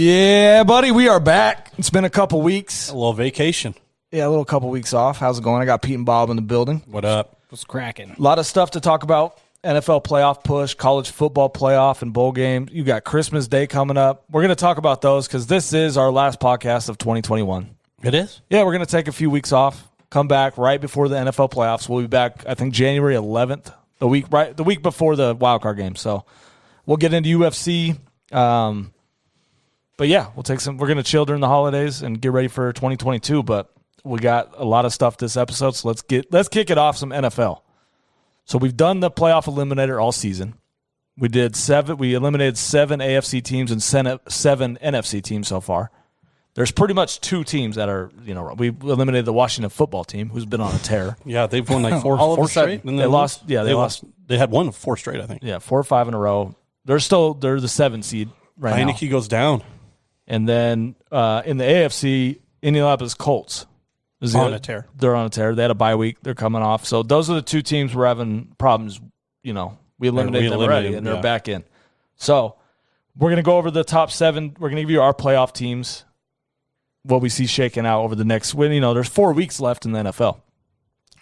Yeah, buddy, we are back. It's been a couple weeks. A little vacation. Yeah, a little couple weeks off. How's it going? I got Pete and Bob in the building. What up? What's cracking? A lot of stuff to talk about. NFL playoff push, college football playoff, and bowl game. You got Christmas Day coming up. We're going to talk about those because this is our last podcast of 2021. It is? Yeah, we're going to take a few weeks off, come back right before the NFL playoffs. We'll be back, I think, January 11th, the week before the wild card game. So we'll get into UFC. But yeah, we're going to chill during the holidays and get ready for 2022. But we got a lot of stuff this episode, so let's kick it off some NFL. So we've done the playoff eliminator all season. We eliminated 7 AFC teams and 7 NFC teams so far. There's pretty much 2 teams that are, we eliminated the Washington football team, who's been on a tear. Yeah, they've won like four straight. They lost. Yeah, they lost. They had won 4 straight, I think. Yeah, 4 or 5 in a row. They're the 7 seed right now. Heineke goes down. And then in the AFC, Indianapolis Colts is on a tear. They're on a tear. They had a bye week. They're coming off. So those are the 2 teams we're having problems. We eliminated them already, and they're back in. So we're going to go over the top 7. We're going to give you our playoff teams, what we see shaking out over the next – there's 4 weeks left in the NFL.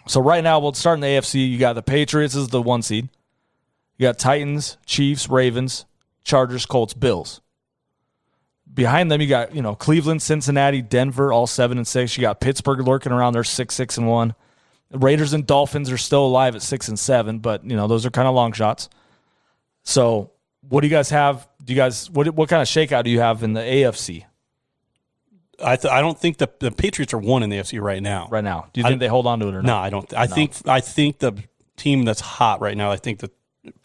So right now, we'll start in the AFC. You got the Patriots as the 1 seed. You got Titans, Chiefs, Ravens, Chargers, Colts, Bills. Behind them, you got Cleveland, Cincinnati, Denver, all 7-6. You got Pittsburgh lurking around. They're 6-1. The Raiders and Dolphins are still alive at 6-7, but those are kind of long shots. So, what do you guys have? What kind of shakeout do you have in the AFC? I don't think the Patriots are 1 in the AFC right now. Right now, do you think they hold on to it or not? No, I don't. I think the team that's hot right now. I think the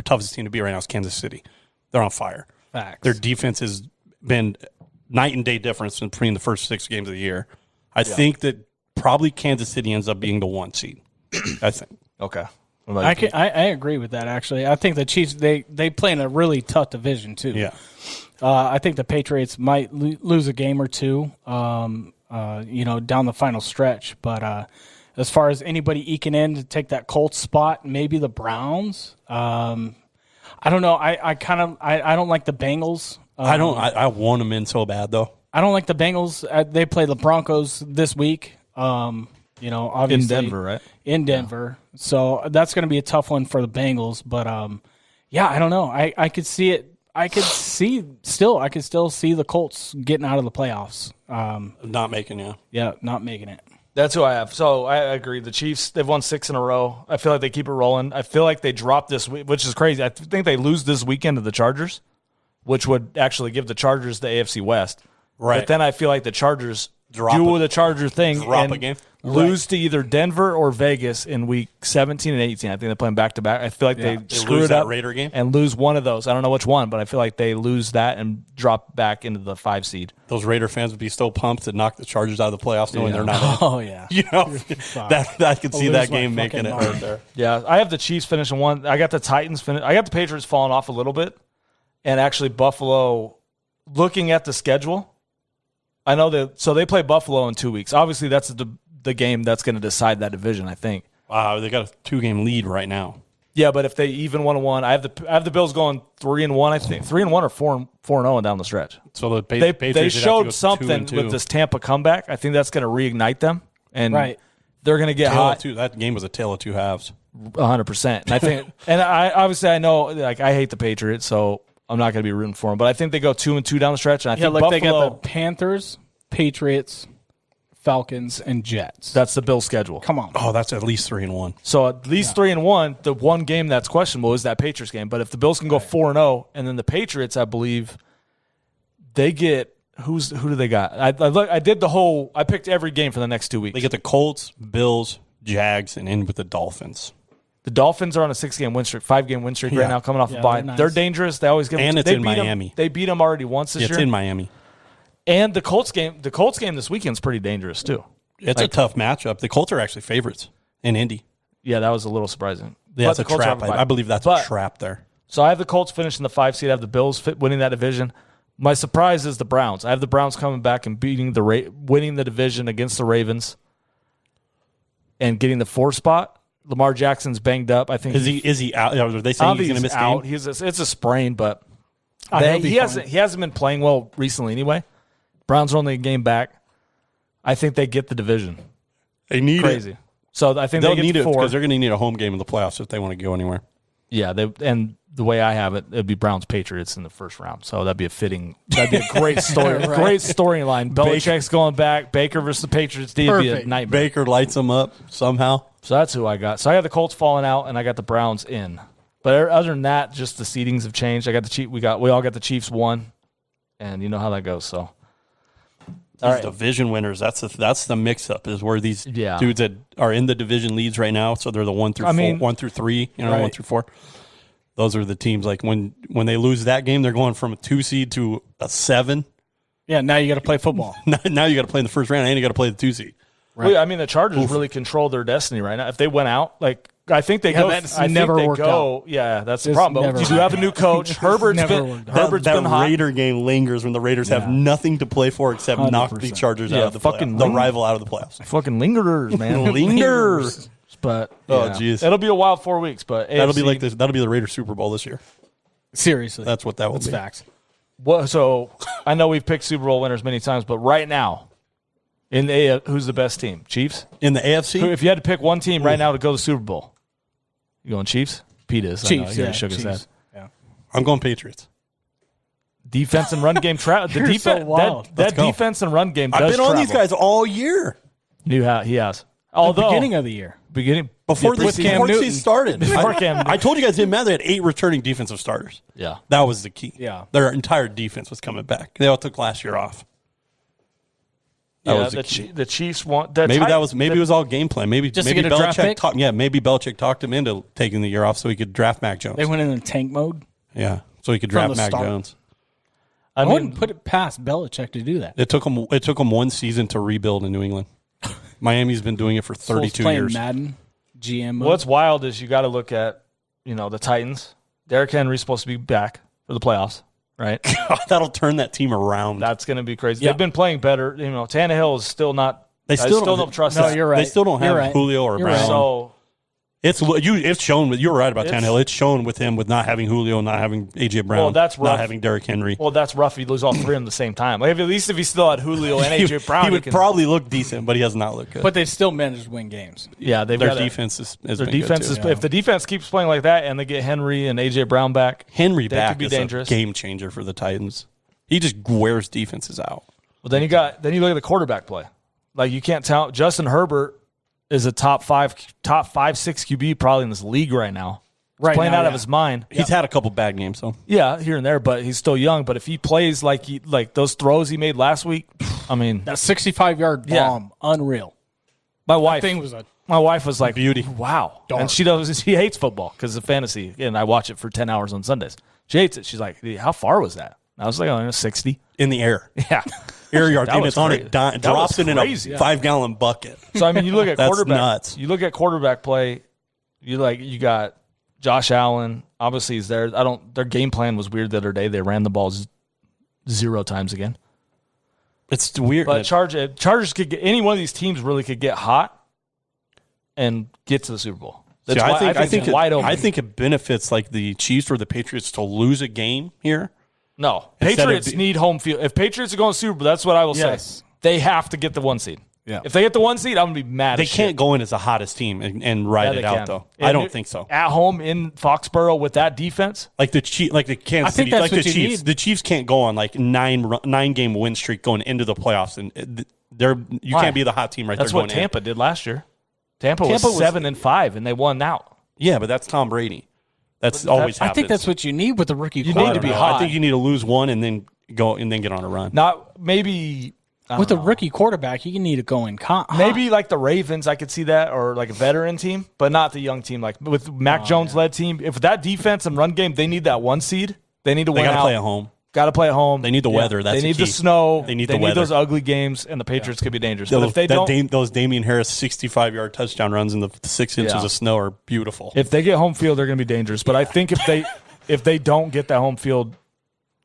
toughest team to beat right now is Kansas City. They're on fire. Facts. Their defense has been night and day difference between the first 6 games of the year. I think that probably Kansas City ends up being the 1 seed. I think. Okay. I agree with that, actually. I think the Chiefs, they play in a really tough division, too. Yeah. I think the Patriots might lose a game or 2, down the final stretch. But as far as anybody eking in to take that Colts spot, maybe the Browns. I don't know. I don't like the Bengals. I want them in so bad, though. I don't like the Bengals. They play the Broncos this week. Obviously in Denver, right? In Denver. Yeah. So that's going to be a tough one for the Bengals. But, I don't know. I could see it. I could still see the Colts getting out of the playoffs. Not making it. Yeah, not making it. That's who I have. So I agree. The Chiefs, they've won 6 in a row. I feel like they keep it rolling. I feel like they dropped this week, which is crazy. I think they lose this weekend to the Chargers, which would actually give the Chargers the AFC West. Right. But then I feel like the Chargers do the Charger thing and lose to either Denver or Vegas in week 17 and 18. I think they're playing back-to-back. I feel like they screw it up Raider game and lose one of those. I don't know which one, but I feel like they lose that and drop back into the 5 seed. Those Raider fans would be so pumped to knock the Chargers out of the playoffs knowing they're not in. Oh, yeah. I could see that game making it right there. Yeah, I have the Chiefs finishing 1. I got the Titans I got the Patriots falling off a little bit. And actually Buffalo, looking at the schedule, I know they play Buffalo in 2 weeks. Obviously, that's the game that's going to decide that division, I think. Wow, they got a 2-game lead right now. Yeah, but if they even 1-1, I have the Bills going 3-1. I think 3-1 or 4-0 down the stretch. So they showed something with this Tampa comeback. I think that's going to reignite them, and they're going to get hot. That game was a tale of 2 halves. 100%. And I think, I know, like I hate the Patriots, so I'm not going to be rooting for them. But I think they go 2-2 down the stretch, and I think Buffalo, they got the Panthers, Patriots, Falcons, and Jets. That's the Bills' schedule. Come on. Oh, that's at least 3-1. So at least 3-1. The one game that's questionable is that Patriots game. But if the Bills can go 4-0, and then the Patriots, I believe, they get who do they got? I picked every game for the next 2 weeks. They get the Colts, Bills, Jags, and in with the Dolphins. The Dolphins are on a 5-game win streak right now, coming off a bye. Nice. They're dangerous. They always give them. And it's in Miami. They beat them already once this year. It's in Miami. And the Colts game this weekend is pretty dangerous too. It's a tough matchup. The Colts are actually favorites in Indy. Yeah, that was a little surprising. Yeah, that's a trap. I believe that's a trap there. So I have the Colts finishing the 5 seed. I have the Bills winning that division. My surprise is the Browns. I have the Browns coming back and winning the division against the Ravens and getting the 4 spot. Lamar Jackson's banged up. I think is he out? Are they saying he's going to miss out. game? It's a sprain, but He hasn't been playing well recently anyway. Browns are only a game back. I think they get the division. They need crazy. So I think they'll they need get it because they're going to need a home game in the playoffs if they want to go anywhere. Yeah, and the way I have it, it'd be Browns Patriots in the first round. So that'd be a great story, Right. great storyline. Belichick's going back. Baker versus the Patriots. It'd be a nightmare. Baker lights them up somehow. So that's who I got. So I got the Colts falling out, and I got the Browns in. But other than that, just the seedings have changed. I got the Chiefs. We all got the Chiefs 1, and you know how that goes. So. All right. Division winners. That's the mix-up is where these dudes that are in the division leads right now. So they're the 1 through 1 through 3, 1 through 4. Those are the teams. Like when they lose that game, they're going from a 2 seed to a 7. Yeah, now you got to play football. Now you got to play in the first round, and you got to play the 2 seed. Right. Well, I mean, the Chargers really control their destiny right now. If they went out, I think they go. That's never worked out. Yeah, that's the problem. But you do have a new coach. Herbert's been hot. Raider game lingers when the Raiders have nothing to play for except 100%. Knock the Chargers out of the playoffs. The rival out of the playoffs. Fucking lingerers, man. Lingers. But jeez, it'll be a wild 4 weeks. But that'll be like this. That'll be the Raiders Super Bowl this year. Seriously, that's what that will be. That's facts. Well, so I know we've picked Super Bowl winners many times, but right now, in the who's the best team? Chiefs in the AFC. If you had to pick one team right now to go to the Super Bowl, you going Chiefs? Pete is. Chiefs. He shook his head. Yeah, I'm going Patriots. Defense and run game. The defense. So that defense and run game. I've been on travel. these guys all year. He has. Although beginning of the year, before the season started. I told you guys didn't matter. They had 8 returning defensive starters. Yeah, that was the key. Yeah, their entire defense was coming back. They all took last year off. That was the Chiefs want. Maybe it was all game plan. Maybe just to get a draft pick. Maybe Belichick talked him into taking the year off so he could draft Mac Jones. They went in tank mode. Yeah, so he could draft Mac Jones. I wouldn't put it past Belichick to do that. It took him 1 season to rebuild in New England. Miami's been doing it for 32 years. Madden, GM mode. What's wild is you got to look at the Titans. Derrick Henry's supposed to be back for the playoffs, right? God, that'll turn that team around. That's going to be crazy. They've been playing better. Tannehill is still not. I still don't trust. No, you're right. They still don't have Julio or Brown. So it's shown. You're right about Tannehill. It's shown with him with not having Julio, not having AJ Brown, well, that's rough. Not having Derrick Henry. Well, that's rough. You lose all 3 of them at the same time. At least if he still had Julio and AJ Brown, he would probably look decent, but he has not looked good. But they still managed to win games. Yeah, their defense is their defense is. If the defense keeps playing like that and they get Henry and AJ Brown back, could be dangerous. A game changer for the Titans. He just wears defenses out. Well, then you look at the quarterback play. Like you can't tell Justin Herbert is a top 5, 6 QB probably in this league right now. He's playing out of his mind. He's had a couple bad games, though. Yeah, here and there, but he's still young. But if he plays like those throws he made last week, I mean, that 65-yard bomb, unreal. My wife was like, beauty. Wow, Dark. and she hates football because of fantasy, and I watch it for 10 hours on Sundays. She hates it. She's like, how far was that? And I was like, 60 in the air. Yeah. Air yard team is on it, drops it in a 5-gallon bucket. So I mean, you look at quarterback. Nuts. You look at quarterback play. You got Josh Allen. Obviously, he's there. Their game plan was weird the other day. They ran the balls 0 times again. It's weird. But Chargers could get any one of these teams really could get hot and get to the Super Bowl. I think it benefits like the Chiefs or the Patriots to lose a game here. No, Patriots need home field. If Patriots are going to Super Bowl, that's what I will say. They have to get the 1 seed. Yeah. If they get the 1 seed, I'm going to be mad. They can't go in as the hottest team and ride it out, though. I don't think so. At home in Foxborough with that defense, like the Kansas City, like the Chiefs. The Chiefs can't go on like 9-game win streak going into the playoffs, and you can't be the hot team right there. That's what Tampa did last year. Tampa was 7-5, and they won out. Yeah, but that's Tom Brady. That's always happens. I think that's what you need with the rookie. You need to be hot. I think you need to lose one and then go and then get on a run. Not maybe with a rookie quarterback, you need to go in. Maybe like the Ravens, I could see that, or like a veteran team, but not the young team. Like with Mac Jones led team, if that defense and run game, they need that 1 seed. They need to win out. They got to play at home. Got to play at home. They need the weather. That's they need the snow. They need those ugly games, and the Patriots could be dangerous. But if they don't, those Damian Harris 65-yard touchdown runs in the 6 inches of snow are beautiful. If they get home field, they're going to be dangerous. But I think if they don't get that home field,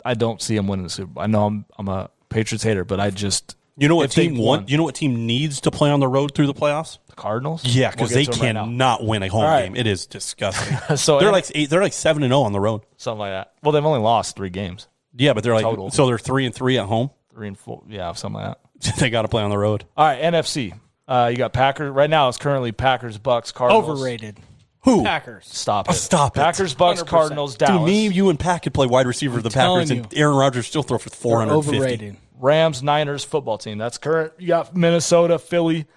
I don't see them winning the Super Bowl. I know I'm a Patriots hater, but I just what team needs to play on the road through the playoffs? The Cardinals. Yeah, because they cannot win a home game. It is disgusting. So they're like 7-0 on the road, something like that. Well, they've only lost 3 games. Yeah, but they're like total. So they're 3-3 at home. 3-4, yeah, something like that. They got to play on the road. All right, NFC. You got Packers. Right now, it's currently Packers, Bucks, Cardinals. Overrated. Who? Packers. Stop it. Stop it. Packers, Bucks, 100%. Cardinals, Dallas. Dude, me, you, and Pat could play wide receiver for the Packers, telling and Aaron Rodgers still throw for 450. Overrated. Rams, Niners, football team. That's current. You got Minnesota, Philly,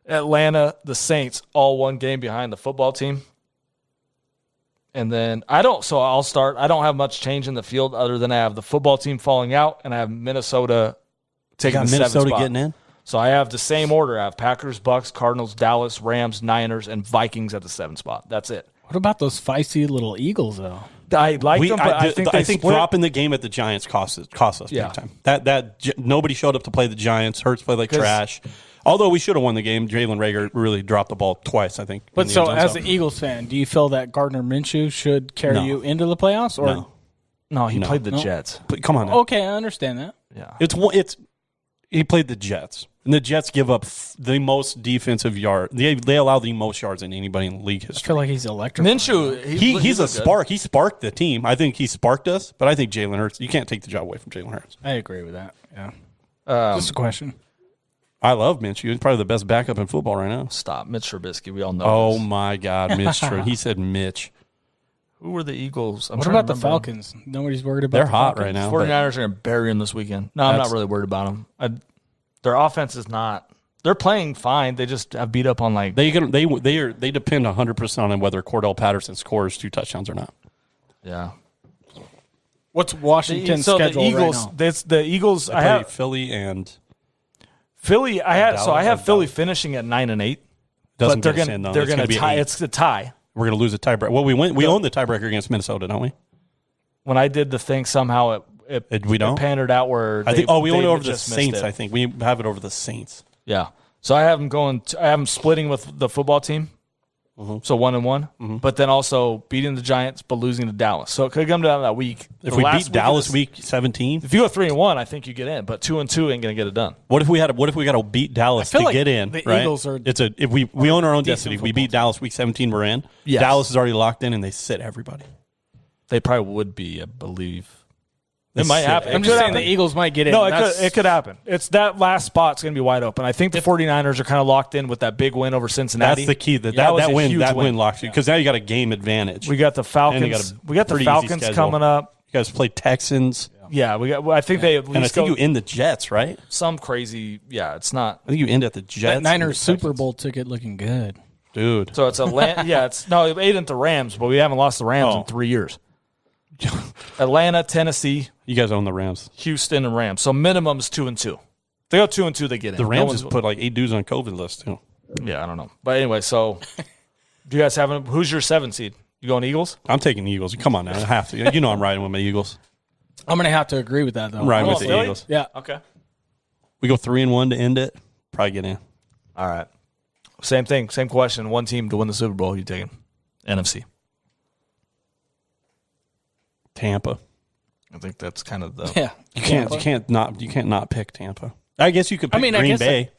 Atlanta, the Saints, all one game behind the football team. And then I'll start. I don't have much change in the field other than I have the football team falling out, and I have Minnesota taking the Minnesota 7th spot. getting in? So I have the same order. I have Packers, Bucks, Cardinals, Dallas, Rams, Niners, and Vikings at the 7th spot. That's it. What about those feisty little Eagles, though? I like them, but I think dropping the game at the Giants cost us big time. That nobody showed up to play the Giants. Hurts played like trash. Although we should have won the game, Jalen Reagor really dropped the ball twice, I think. But so, as an Eagles fan, do you feel that Gardner Minshew should carry you into the playoffs? Or no, he played the Jets. But come on now. Okay, I understand that. Yeah, he played the Jets, and the Jets give up the most defensive yard. They allow the most yards in anybody in league history. I feel like he's electric. Minshew, he's a spark. He sparked the team. I think he sparked us, but I think Jalen Hurts. You can't take the job away from Jalen Hurts. I agree with that. Yeah. Just a question. I love Minshew. He's probably the best backup in football right now. Stop, Mitch Trubisky. We all know. Oh this. my God, Mitch. He said Mitch. Who were the Eagles? What about the Falcons? Nobody's worried about. They're hot right now. 49ers are going to bury them this weekend. No, I'm not really worried about them. Their offense is not. They're playing fine. They just have beat up on like they depend 100% on whether Cordell Patterson scores 2 touchdowns or not. Yeah. What's Washington's schedule the Eagles, right now? The Eagles. I have Philly and Philly. I have Philly finishing at 9-8. But they're going to tie. It's a tie. We're going to lose a tiebreaker. Well, we own the tiebreaker against Minnesota, don't we? When I did the thing, somehow we don't pandered out where we own it over the Saints. I think we have it over the Saints. Yeah. So I have them splitting with the football team. Mm-hmm. So 1-1, but then also beating the Giants, but losing to Dallas. So it could come down to that week. If we beat Dallas week 17, if you go 3-1, I think you get in. But 2-2 ain't going to get it done. What if we got to beat Dallas to get in? The right? Eagles are. If we own our own destiny. We beat Dallas week 17, we're in. Yes. Dallas is already locked in, and they sit everybody. They probably would be, I believe. It might happen. I'm just saying the Eagles might get in. No, it could happen. It's that last spot's going to be wide open. I think the 49ers are kind of locked in with that big win over Cincinnati. That's the key. That win locks you because now you got a game advantage. We got the Falcons. We got the Falcons coming up. You guys play Texans. Yeah, we got. I think they at least. And I think you end the Jets, right? Some crazy. Yeah, it's not. I think you end at the Jets. That Niners Super Bowl ticket looking good, dude. So it's we ate into the Rams, but we haven't lost the Rams in 3 years. Atlanta, Tennessee. You guys own the Rams. Houston and Rams. So minimum is 2-2. They go 2-2, they get in. The Rams just put like 8 dudes on COVID list too. Yeah, I don't know. But anyway, so do you guys have who's your 7 seed? You going Eagles? I'm taking the Eagles. Come on now. I have to. You know I'm riding with my Eagles. I'm going to have to agree with that though. I'm riding with the Eagles. Yeah. Okay. We go 3-1 to end it. Probably get in. All right. Same thing. Same question. One team to win the Super Bowl. You taking NFC? Tampa. I think that's kind of the You can't not pick Tampa. I guess you could pick Green Bay.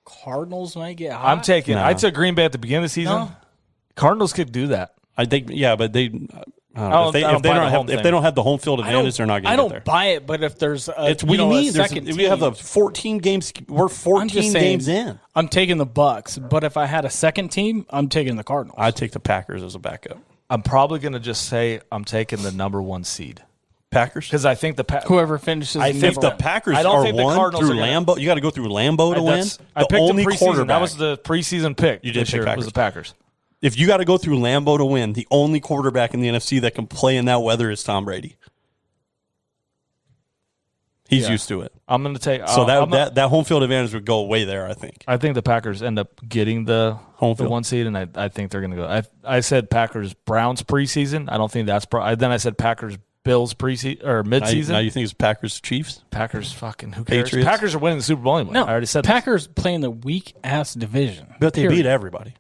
Cardinals might get hot. I took Green Bay at the beginning of the season. No. Cardinals could do that. I think but they if they don't have the home field advantage, they're not going to get there. I don't buy it, but if there's a second team, we have the 14 games. We're 14 games in. I'm taking the Bucks, but if I had a second team, I'm taking the Cardinals. I'd take the Packers as a backup. I'm probably going to just say I'm taking the number 1 seed. Packers? Because I think whoever finishes if the Packers are won through Lambeau, you got to go through Lambeau to win. I picked the preseason. That was the preseason pick. You did pick Packers. Was the Packers. If you got to go through Lambeau to win, the only quarterback in the NFC that can play in that weather is Tom Brady. He's used to it. I'm going to take that home field advantage would go away there. I think. I think the Packers end up getting the home field 1 seed, and I think they're going to go. I said Packers Browns preseason. I don't think that's. Then I said Packers Bills preseason or midseason. Now you think it's Packers Chiefs? Packers fucking who cares? Patriots? Packers are winning the Super Bowl anyway. No, I already said Packers playing the weak ass division. But they beat everybody.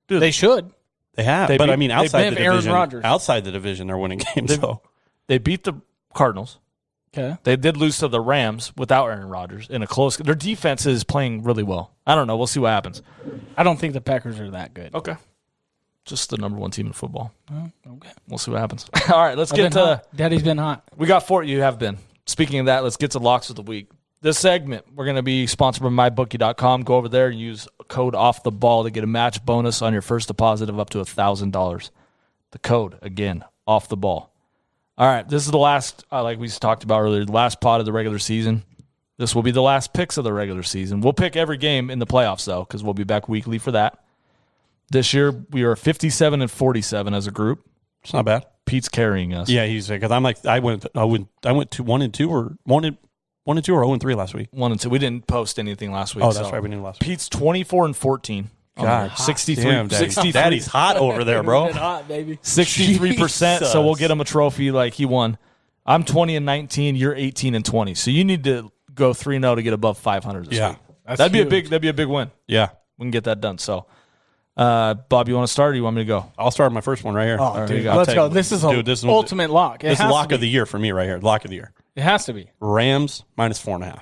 Dude, they should. They have. Outside the division, they're winning games. They beat the Cardinals. Okay. They did lose to the Rams without Aaron Rodgers in a close. Their defense is playing really well. I don't know. We'll see what happens. I don't think the Packers are that good. Okay. Just the number 1 team in football. Oh, okay. We'll see what happens. All right, let's get to Daddy's been hot. We got 4. You have been. speaking of that, let's get to locks of the week. This segment, we're going to be sponsored by mybookie.com. Go over there and use code OFFTHEBALL to get a match bonus on your first deposit of up to $1,000. The code, again, off the ball. All right, this is the last, like we talked about earlier, the last pod of the regular season. This will be the last picks of the regular season. We'll pick every game in the playoffs, though, because we'll be back weekly for that. This year, we are 57-47 as a group. It's not bad. Pete's carrying us. Yeah, he's because I'm like I went to 1-2 or 1-2 or 0-3 last week. 1-2. We didn't post anything last week. Oh, that's right. We didn't last week. Pete's 24-14. God, 63. Damn, 63. Daddy's hot over there, bro. Hot, baby. 63%. So we'll get him a trophy like he won. I'm 20-19. You're 18-20. So you need to go 3-0 to get above 500 this week. That'd be a big win. Yeah, we can get that done. So, Bob, you want to start, or do you want me to go? I'll start my first one right here. Oh, dude, let's go. This is an ultimate lock. This is lock of the year for me right here. Lock of the year. It has to be Rams -4.5.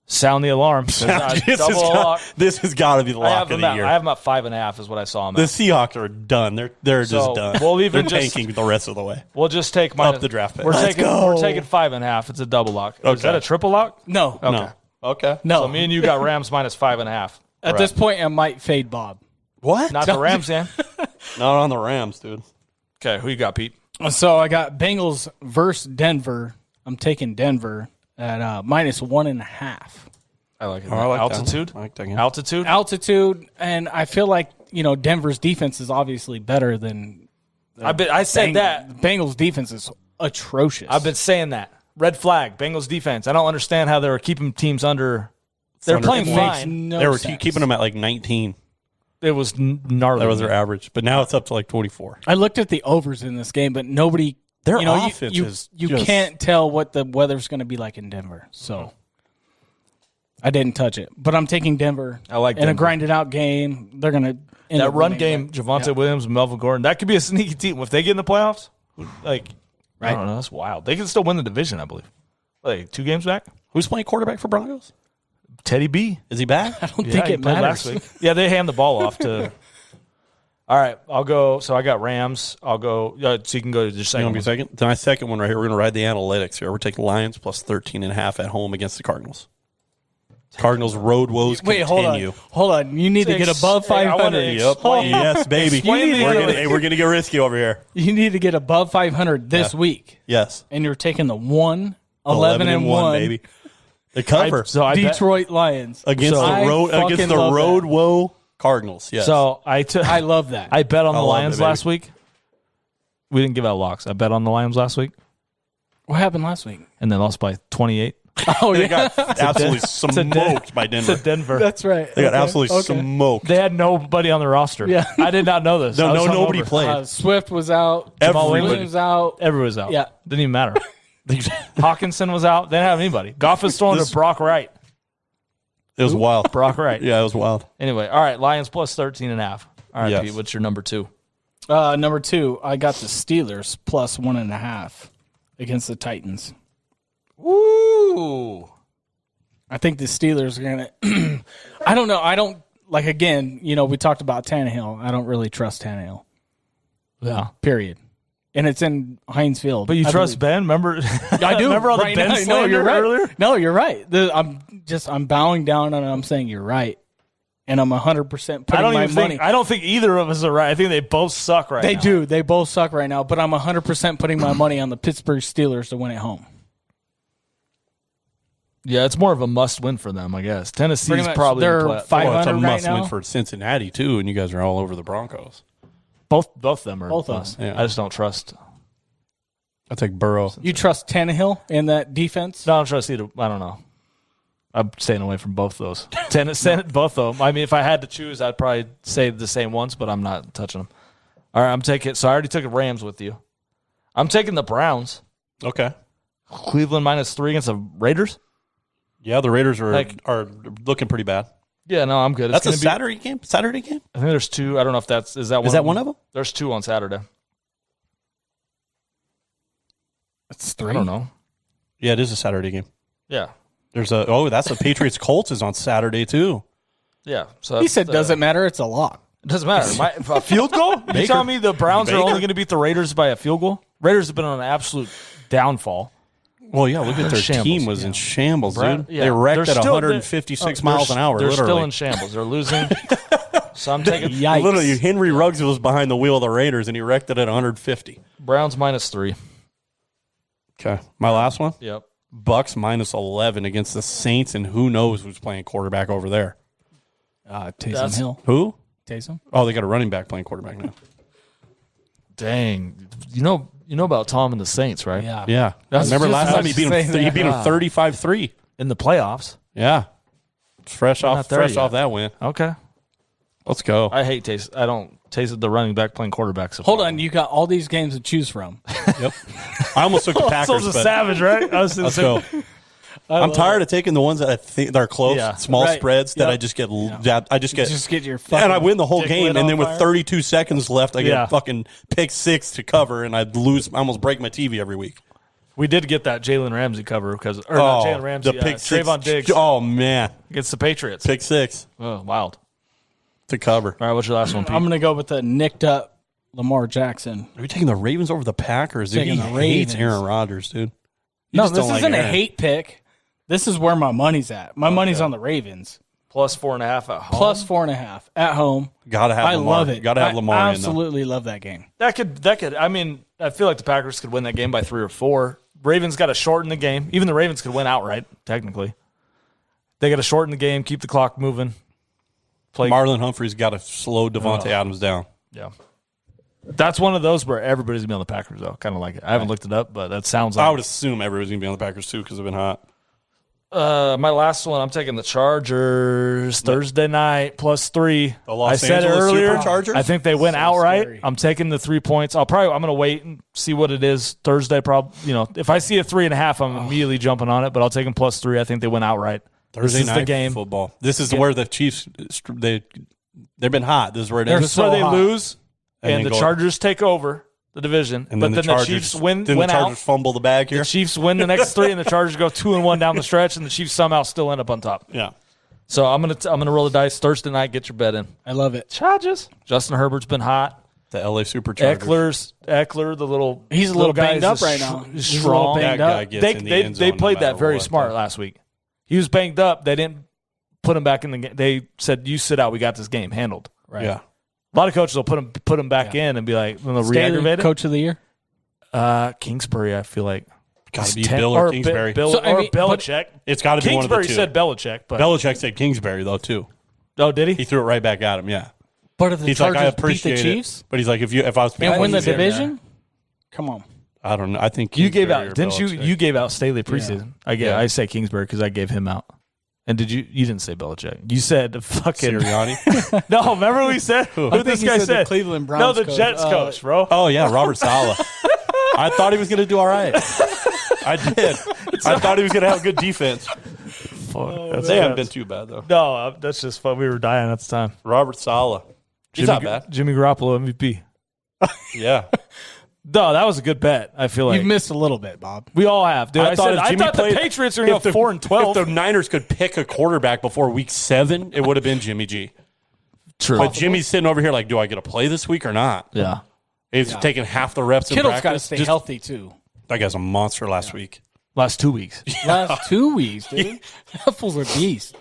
Sound the alarm. This has got to be the lock of the year. I have them at 5.5 is what I saw them at. The Seahawks are done. They're just done. They're tanking the rest of the way. We'll just take up the draft pick. We're taking 5.5. It's a double lock. Okay. Is that a triple lock? No. Okay. No. Okay. No. So me and you got Rams -5.5. At this point, I might fade Bob. What? Not the Rams, Dan. Not on the Rams, dude. Okay, who you got, Pete? So I got Bengals versus Denver. I'm taking Denver at -1.5. I like it. Oh, I like altitude. I like that. Altitude, and I feel like Denver's defense is obviously better than. I said that Bengals defense is atrocious. I've been saying that. Red flag. Bengals defense. I don't understand how they were keeping teams under. They're playing fine. They were keeping them at like 19. It was gnarly. That was their average, but now it's up to like 24. I looked at the overs in this game, but nobody. Their offense is you can't tell what the weather's going to be like in Denver, so I didn't touch it. But I'm taking Denver. I like in a grinded out game. They're going to that run game. Javonte Williams, Melvin Gordon. That could be a sneaky team if they get in the playoffs. Like, right. I don't know. That's wild. They can still win the division, I believe. Like 2 games back. Who's playing quarterback for Broncos? Teddy B. Is he back? I don't think it matters. Last week. Yeah, they hand the ball off to. All right, I'll go. So I got Rams. I'll go. So you can go to your second. You want me second? My second one right here. We're going to ride the analytics here. We're taking Lions +13.5 at home against the Cardinals. Cardinals road woes continue. Hold on. You need to get above 500. Yes, baby. We're going to get risky over here. You need to get above 500 this week. Yes. And you're taking the 11-1, baby. The cover. Detroit Lions against the road woe Cardinals. Yes. So I love that. I bet on the Lions last week. We didn't give out locks. I bet on the Lions last week. What happened last week? And they lost by 28. Oh, they got absolutely smoked by Denver. It's Denver. That's right. They got absolutely smoked. They had nobody on the roster. Yeah. I did not know this. Nobody played. Swift was out. Everybody was out. Everyone was out. Yeah. Didn't even matter. Hawkinson was out. They didn't have anybody. Goff was throwing to Brock Wright. It was wild. Brock Wright. Yeah, it was wild. Anyway, all right. Lions +13.5. All right, Pete, what's your number 2? Number 2, I got the Steelers +1.5 against the Titans. Ooh. I think the Steelers are going to – I don't know. I don't – like, again, we talked about Tannehill. I don't really trust Tannehill. Yeah. Period. And it's in Heinz Field. But you trust Ben? Remember? I do. Remember all the Ben slander earlier? No, you're right. I'm bowing down and I'm saying you're right. And I'm 100% putting my money. I don't think either of us are right. I think they both suck right now. They do. They both suck right now. But I'm 100% putting my money on the Pittsburgh Steelers to win at home. Yeah, it's more of a must-win for them, I guess. Tennessee's probably they're 500 it's a right must-win now. For Cincinnati, too, and you guys are all over the Broncos. Both of them are both must. of them. Yeah. I just don't trust. I take Burrow. You trust Tannehill in that defense? No, I don't trust either. I don't know. I'm staying away from both those. Both of them. I mean, if I had to choose, I'd probably say the same ones, but I'm not touching them. All right, I'm taking. So I already took the Rams with you. I'm taking the Browns. Okay. Cleveland -3 against the Raiders. Yeah, the Raiders are looking pretty bad. Yeah, no, I'm good. That's a Saturday game? Saturday game? I think there's 2. I don't know if is that one of them? There's 2 on Saturday. That's 3. I don't know. Yeah, it is a Saturday game. Yeah. That's the Patriots Colts is on Saturday too. Yeah. So he said doesn't matter, it's a lock. It doesn't matter. A field goal? You telling me the Browns are only going to beat the Raiders by a field goal? Raiders have been on an absolute downfall. Well, yeah, look at their team was in shambles, dude. They wrecked at 156 miles an hour. They're literally. Still in shambles. They're losing. So I'm taking Yikes. Literally, Henry Ruggs was behind the wheel of the Raiders, and he wrecked it at 150. Browns -3. Okay, my last one. Yep. Bucks -11 against the Saints, and who knows who's playing quarterback over there? Taysom Hill. Who? Taysom. Oh, they got a running back playing quarterback now. Dang. You know about Tom and the Saints, right? Yeah. Remember last time he beat him 35-3 in the playoffs. Yeah. Fresh off that win. Okay. Let's go. I hate Taysom. I don't Taysom the running back playing quarterback. So Hold on, you got all these games to choose from. Yep. I almost took the Packers. Soul's a savage, right? Let's go. I'm tired of taking the ones that I think that are close, small spreads that I just get. I just get your and I win the whole game, and then with 32 seconds left, I get fucking pick 6 to cover, and I lose. I almost break my TV every week. We did get that Jalen Ramsey cover not Jalen Ramsey, the pick 6. Trayvon Diggs. Oh man, against the Patriots, pick 6. Oh, wild to cover. All right, what's your last one, Pete? I'm going to go with the nicked up Lamar Jackson. Are you taking the Ravens over the Packers? Dude, he hates Aaron Rodgers, dude. No, this isn't a hate pick. This is where my money's at. My money's on the Ravens. +4.5 at home. +4.5 at home. Gotta have Lamar. I love it. Gotta have Lamar. I absolutely love that game. That could. I mean, I feel like the Packers could win that game by 3 or 4. Ravens got to shorten the game. Even the Ravens could win outright, technically. They got to shorten the game, keep the clock moving. Marlon Humphrey's got to slow Devontae Adams down. Yeah. That's one of those where everybody's going to be on the Packers, though. Kind of like it. I haven't looked it up, but that sounds like I would assume everybody's going to be on the Packers, too, because they've been hot. My last one, I'm taking the Chargers Thursday night +3. The Los Angeles earlier, Superchargers? I think they win outright. Scary. I'm taking the 3 points. I'm going to wait and see what it is Thursday. If I see a 3.5, I'm immediately jumping on it. But I'll take them +3. I think they win outright. Thursday night the game. Football. This is where the Chiefs they've been hot. This is where it This is. is where they lose, and the Chargers take over the division. And but then the Chargers, Chiefs win the out. Chargers fumble the bag here. The Chiefs win the next 3, and the Chargers go 2-1 down the stretch, and the Chiefs somehow still end up on top. Yeah. So I'm gonna roll the dice Thursday night. Get your bet in. I love it. Chargers. Justin Herbert's been hot. The LA Superchargers. Eckler, the little he's a little guy banged up right now. He's strong. That guy gets in the end zone they played no that very what, smart though. last week. He was banged up. They didn't put him back in the game. They said, "You sit out. We got this game handled." Right. Yeah. A lot of coaches will put him back in and be like, when they'll re-aggravate it. Coach of the year. Kingsbury, I feel like. Got to be Bill or Kingsbury. Belichick. It's got to be one of the two. Kingsbury said Belichick. But Belichick said Kingsbury, though, too. Oh, did he? He threw it right back at him, yeah. But if the He's Chargers like, I beat appreciate the Chiefs it. But he's like, if I was and win the division, come on. I don't know. I think you gave Kingsbury out. Didn't you? Belichick. You gave out Staley preseason. Yeah. I say Kingsbury because I gave him out. And did you? You didn't say Belichick. You said fucking Sirianni. No, remember we said who this guy said? The Cleveland Browns. No, the Jets coach, bro. Oh yeah, Robert Saleh. I thought he was going to do all right. I did. I thought he was going to have good defense. They haven't been too bad though. No, that's just fun. We were dying at the time. Robert Saleh. He's not bad. Jimmy Garoppolo MVP. Yeah. No, that was a good bet. I feel like you've missed a little bit, Bob. We all have, dude. I thought the Patriots were going to go 4-12. If the Niners could pick a quarterback before Week 7, it would have been Jimmy G. True, but Jimmy's sitting over here like, do I get to play this week or not? Yeah, he's taking half the reps. Kittle's got to stay healthy too. That guy's a monster last week. Last 2 weeks. Last 2 weeks, dude. That fool's a beast.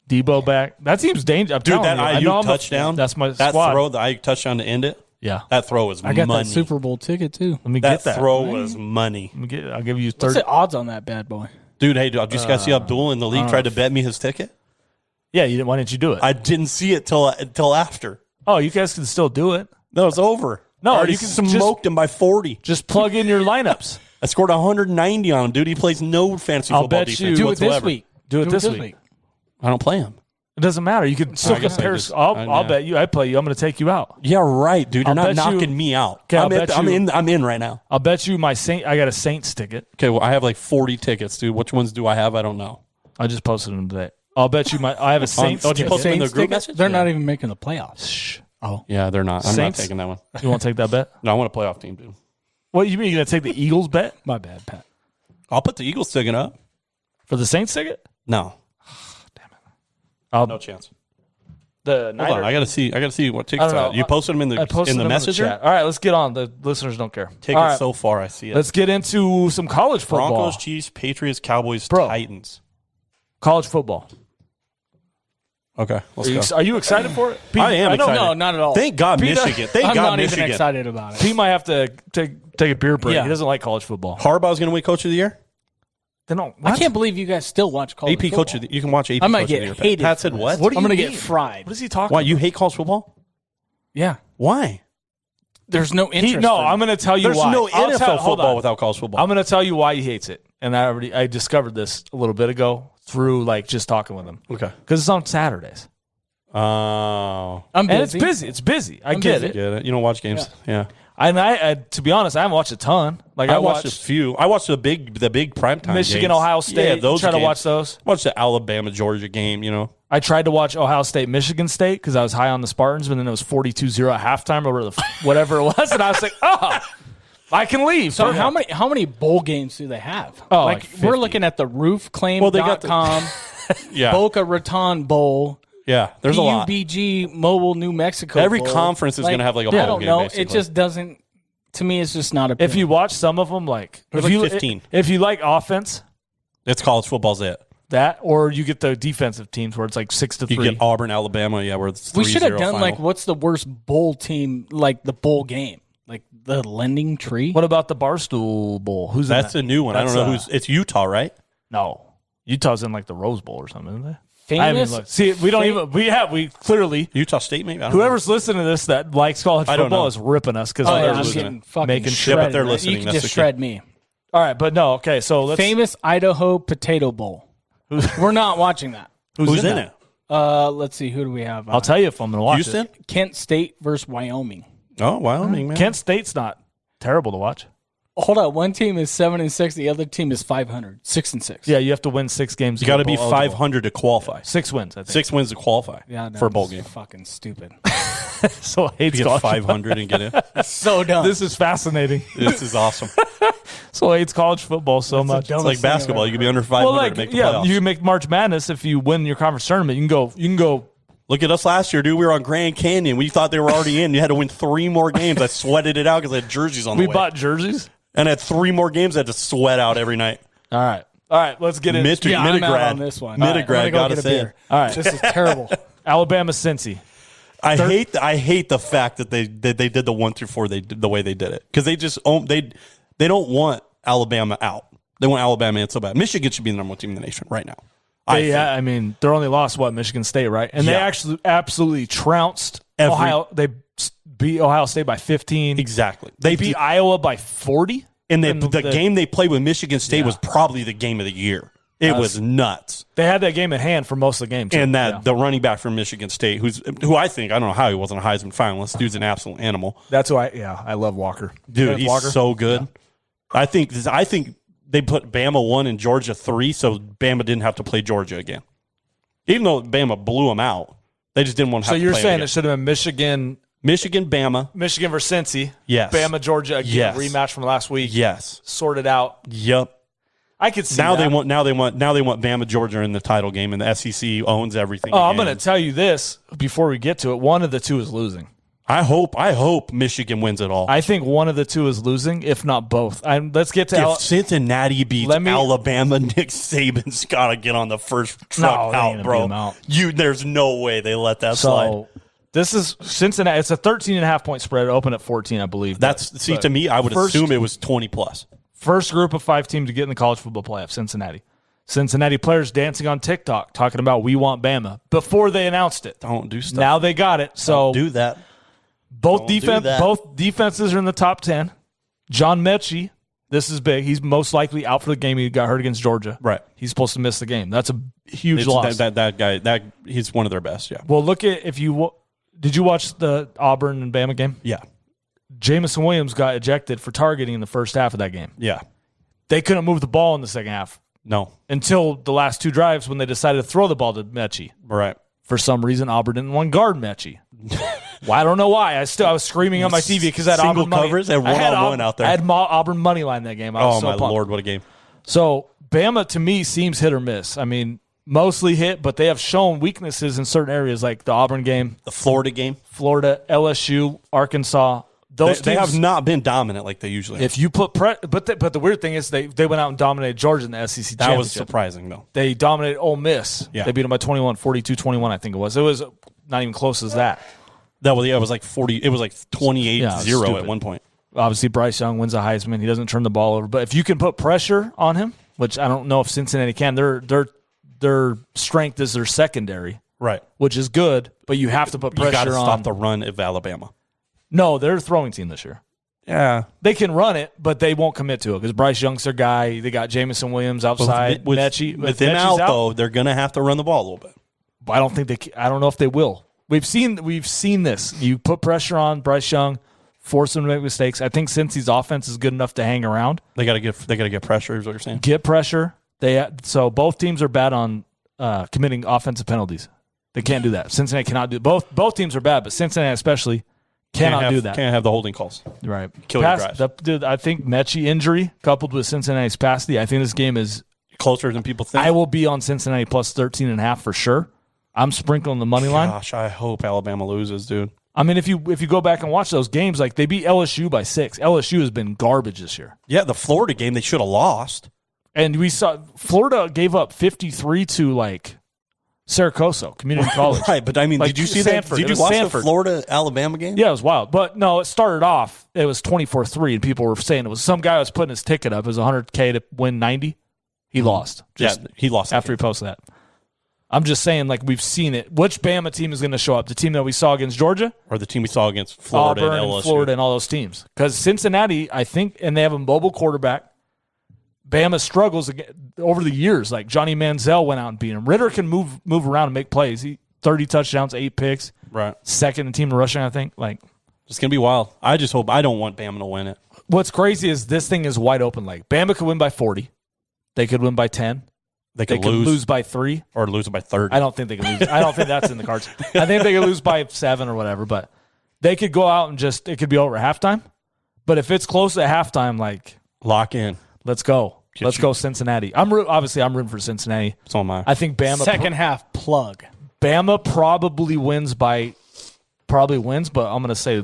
Debo back. That seems dangerous. Dude, that IU touchdown. That's my that squad. throw, the IU touchdown to end it. Yeah, that throw was money. I got that Super Bowl ticket too. Let me get that. That throw was money. I'll give you 30. What's the odds on that bad boy? Dude, hey, did you guys see Abdul in the league tried to bet me his ticket? Yeah, you didn't. Why didn't you do it? I didn't see it till after. Oh, you guys can still do it. No, it's over. No, you can smoked him by 40. Just plug in your lineups. I scored 190 on him, dude. He plays no fantasy football defense do whatsoever. it this week. Do it this week. I don't play him. It doesn't matter. You can still compare. I'll bet you. I play you. I'm going to take you out. Yeah, right, dude. You're not knocking me out. Okay, I'm in right now. I'll bet you my Saint. I got a Saints ticket. Okay, well, I have like 40 tickets, dude. Which ones do I have? I don't know. I just posted them today. I'll bet you I have a Saints ticket. Did you post them in the group message? They're not even making the playoffs. Shh. Oh. Yeah, they're not. I'm Saints? not taking that one. You want to take that bet? No, I want a playoff team, dude. What, you mean you're going to take the Eagles bet? My bad, Pat. I'll put the Eagles ticket up. For the Saints ticket? No. Damn it. No chance. Hold on, I gotta see what TikTok. You posted them in the messenger. Chat. All right, let's get on. The listeners don't care. Take it so far. I see it. Let's get into some college football. Broncos, Chiefs, Patriots, Cowboys, Titans. College football. Okay, let's go. Are you excited for it? Pete, I am excited. No, not at all. Thank God Michigan. I'm not even excited about it. Pete might have to take a beer break. Yeah. He doesn't like college football. Harbaugh's going to win Coach of the Year? I can't believe you guys still watch college AP football. Coach of the, you can watch AP I might Coach get of the Year. hated. Pat said what? I'm going to get fried. What is he talking Why, about? you hate college football? Yeah. Why? There's no interest. I'm going to tell you why. There's no NFL football without college football. I'm going to tell you why he hates it. And I discovered this a little bit ago through just talking with him. Okay. Because it's on Saturdays. Oh. I'm busy. And it's busy. It's busy. I get it. You don't watch games. Yeah. And I to be honest, I haven't watched a ton. I watched a few. I watched the big primetime Michigan, games. Ohio State. Yeah, those. Try to watch those. Watch the Alabama Georgia game. I tried to watch Ohio State, Michigan State because I was high on the Spartans, but then it was 42-0 at halftime or whatever it was, and I was like, I can leave. So how many bowl games do they have? Oh, we're looking at the roofclaim.com, Boca Raton Bowl. Yeah, there's a lot. PUBG Mobile New Mexico. Every Bowl. conference is going to have a bowl game. I don't know. Basically. It just doesn't. To me, it's just not appealing. If you watch some of them, if you 15, if you like offense, it's college football's it. That or you get the defensive teams where it's 6-3. You get Auburn, Alabama, where it's 3-0 we should have done final. what's the worst bowl team? The bowl game, the Lending Tree. What about the Barstool Bowl? That's a new one. I don't know who's. It's Utah, right? No, Utah's in the Rose Bowl or something, isn't they? Famous. See, we don't even. We clearly Utah State. Maybe whoever's listening to this that likes college football is ripping us because I'm getting fucking shredded. But they're listening. You can just shred me. All right, but no. Okay, so let's famous Idaho Potato Bowl. We're not watching that. Who's in it? Let's see. Who do we have? I'll tell you if I'm going to watch Houston? it. Kent State versus Wyoming. Oh, Wyoming, man. Kent State's not terrible to watch. Hold on. One team is 7-6. The other team is 500. 6-6. Yeah, you have to win 6 games. You got to be 500 to qualify. 6 wins, I think. 6 wins to qualify for a bowl game. Fucking stupid. So I hate get 500 and get in. So dumb. This is fascinating. This is awesome. So I hate college football so much. It's like basketball. You can be under 500 to make the playoffs. You can make March Madness if you win your conference tournament. You can go. Look at us last year, dude. We were on Grand Canyon. We thought they were already in. You had to win 3 more games. I sweated it out because I had jerseys on the way. We bought jerseys? And I had 3 more games I had to sweat out every night. All right. Let's get into I'm out on this one. Mid-grad, got to say. All right. This is terrible. Alabama, Cincy. I hate the fact that they did the 1 through 4 the way they did it because they just they don't want Alabama out. They want Alabama in so bad. Michigan should be the number 1 team in the nation right now. I mean, they're only lost Michigan State, right? And they actually absolutely trounced Ohio. They beat Ohio State by 15. Exactly. They beat Iowa by 40. And the game they played with Michigan State was probably the game of the year. It was nuts. They had that game at hand for most of the game, too. And the running back from Michigan State, who I don't know how he wasn't a Heisman finalist. Dude's an absolute animal. That's why, I love Walker. Dude, he's so good. Yeah. I think they put Bama 1 and Georgia 3, so Bama didn't have to play Georgia again. Even though Bama blew them out, they just didn't want to have to play. So you're saying it should have been Michigan, Bama. Michigan versus Cincy. Yes. Bama, Georgia again. Yes. Rematch from last week. Yes. Sorted out. Yep. I could see now that. Now they want Bama, Georgia in the title game, and the SEC owns everything. Oh, I'm going to tell you this before we get to it. One of the two is losing. I hope Michigan wins it all. I think one of the two is losing, if not both. Let's get to if Cincinnati beats Alabama, Nick Saban's got to get on the first truck out, bro. There's no way they let that slide. This is Cincinnati. It's a 13.5 point spread. Open at 14, I believe. To me, I would assume it was 20 plus. First group of 5 teams to get in the college football playoff, Cincinnati. Cincinnati players dancing on TikTok, talking about we want Bama before they announced it. Don't do stuff. Now they got it. So don't do that. Both defenses are in the top 10. John Mechie, this is big. He's most likely out for the game. He got hurt against Georgia. Right. He's supposed to miss the game. That's a huge loss. That guy, he's one of their best, yeah. Well, look at did you watch the Auburn and Bama game? Yeah. Jamison Williams got ejected for targeting in the first half of that game. Yeah. They couldn't move the ball in the second half. No. Until the last 2 drives when they decided to throw the ball to Mechie. Right. For some reason, Auburn didn't want to guard Mechie. Well, I don't know why. I was screaming on my TV because I had Single Auburn covers and one-on-one out there. I had Auburn money line that game. I was so my pumped. Lord, what a game. So Bama, to me, seems hit or miss. I mean, mostly hit, but they have shown weaknesses in certain areas, like the Auburn game, the Florida game, Florida, LSU, Arkansas. Those they have not been dominant like they usually. If you put but the weird thing is they went out and dominated Georgia in the SEC championship. That was surprising though. They dominated Ole Miss. Yeah. They beat them by 21, 42-21, I think it was. It was not even close as that. It was like 40. It was like 28-0 at one point. Obviously, Bryce Young wins a Heisman. He doesn't turn the ball over. But if you can put pressure on him, which I don't know if Cincinnati can, their strength is their secondary, right? Which is good, but you have to put pressure on. You got to stop the run of Alabama. No, they're a throwing team this year. Yeah. They can run it, but they won't commit to it because Bryce Young's their guy. They got Jamison Williams outside. With them out, though, they're going to have to run the ball a little bit. But I don't know if they will. We've seen this. You put pressure on Bryce Young, force him to make mistakes. I think Cincy's offense is good enough to hang around. They got to get pressure, is what you're saying? Get pressure. So both teams are bad on committing offensive penalties. They can't do that. Cincinnati cannot do both teams are bad, but Cincinnati especially cannot do that. Can't have the holding calls. Right. Kill your drives. I think Mechie injury coupled with Cincinnati's pasty, I think this game is closer than people think. I will be on Cincinnati plus 13.5 for sure. I'm sprinkling the money line. Gosh, I hope Alabama loses, dude. I mean, if you go back and watch those games, like they beat LSU by 6. LSU has been garbage this year. Yeah, the Florida game they should have lost. And we saw Florida gave up 53 to like Syracuse Community College. Right, but I mean, did you see Sanford. that? Did you watch the Florida-Alabama game? Yeah, it was wild. But no, it started off, it was 24-3, and people were saying it was some guy was putting his ticket up. It was $100K to win 90. He lost. He lost after he posted that. I'm just saying, like, we've seen it. Which Bama team is going to show up? The team that we saw against Georgia? Or the team we saw against Florida Auburn and LSU? And Florida and all those teams. Because Cincinnati, I think, and they have a mobile quarterback. Bama struggles over the years. Like, Johnny Manziel went out and beat him. Ritter can move around and make plays. 30 touchdowns, 8 picks. Right. Second in team in rushing, I think. Like, it's going to be wild. I just hope. I don't want Bama to win it. What's crazy is this thing is wide open. Like, Bama could win by 40. They could win by 10. They could lose by 3. Or lose it by 30. I don't think they can lose. I don't think that's in the cards. I think they could lose by 7 or whatever. But they could go out and it could be over at halftime. But if it's close at halftime, like, lock in. Let's go. Let's go Cincinnati. I'm rooting for Cincinnati. So am I. I think Bama. Second half plug. Bama probably wins, but I'm going to say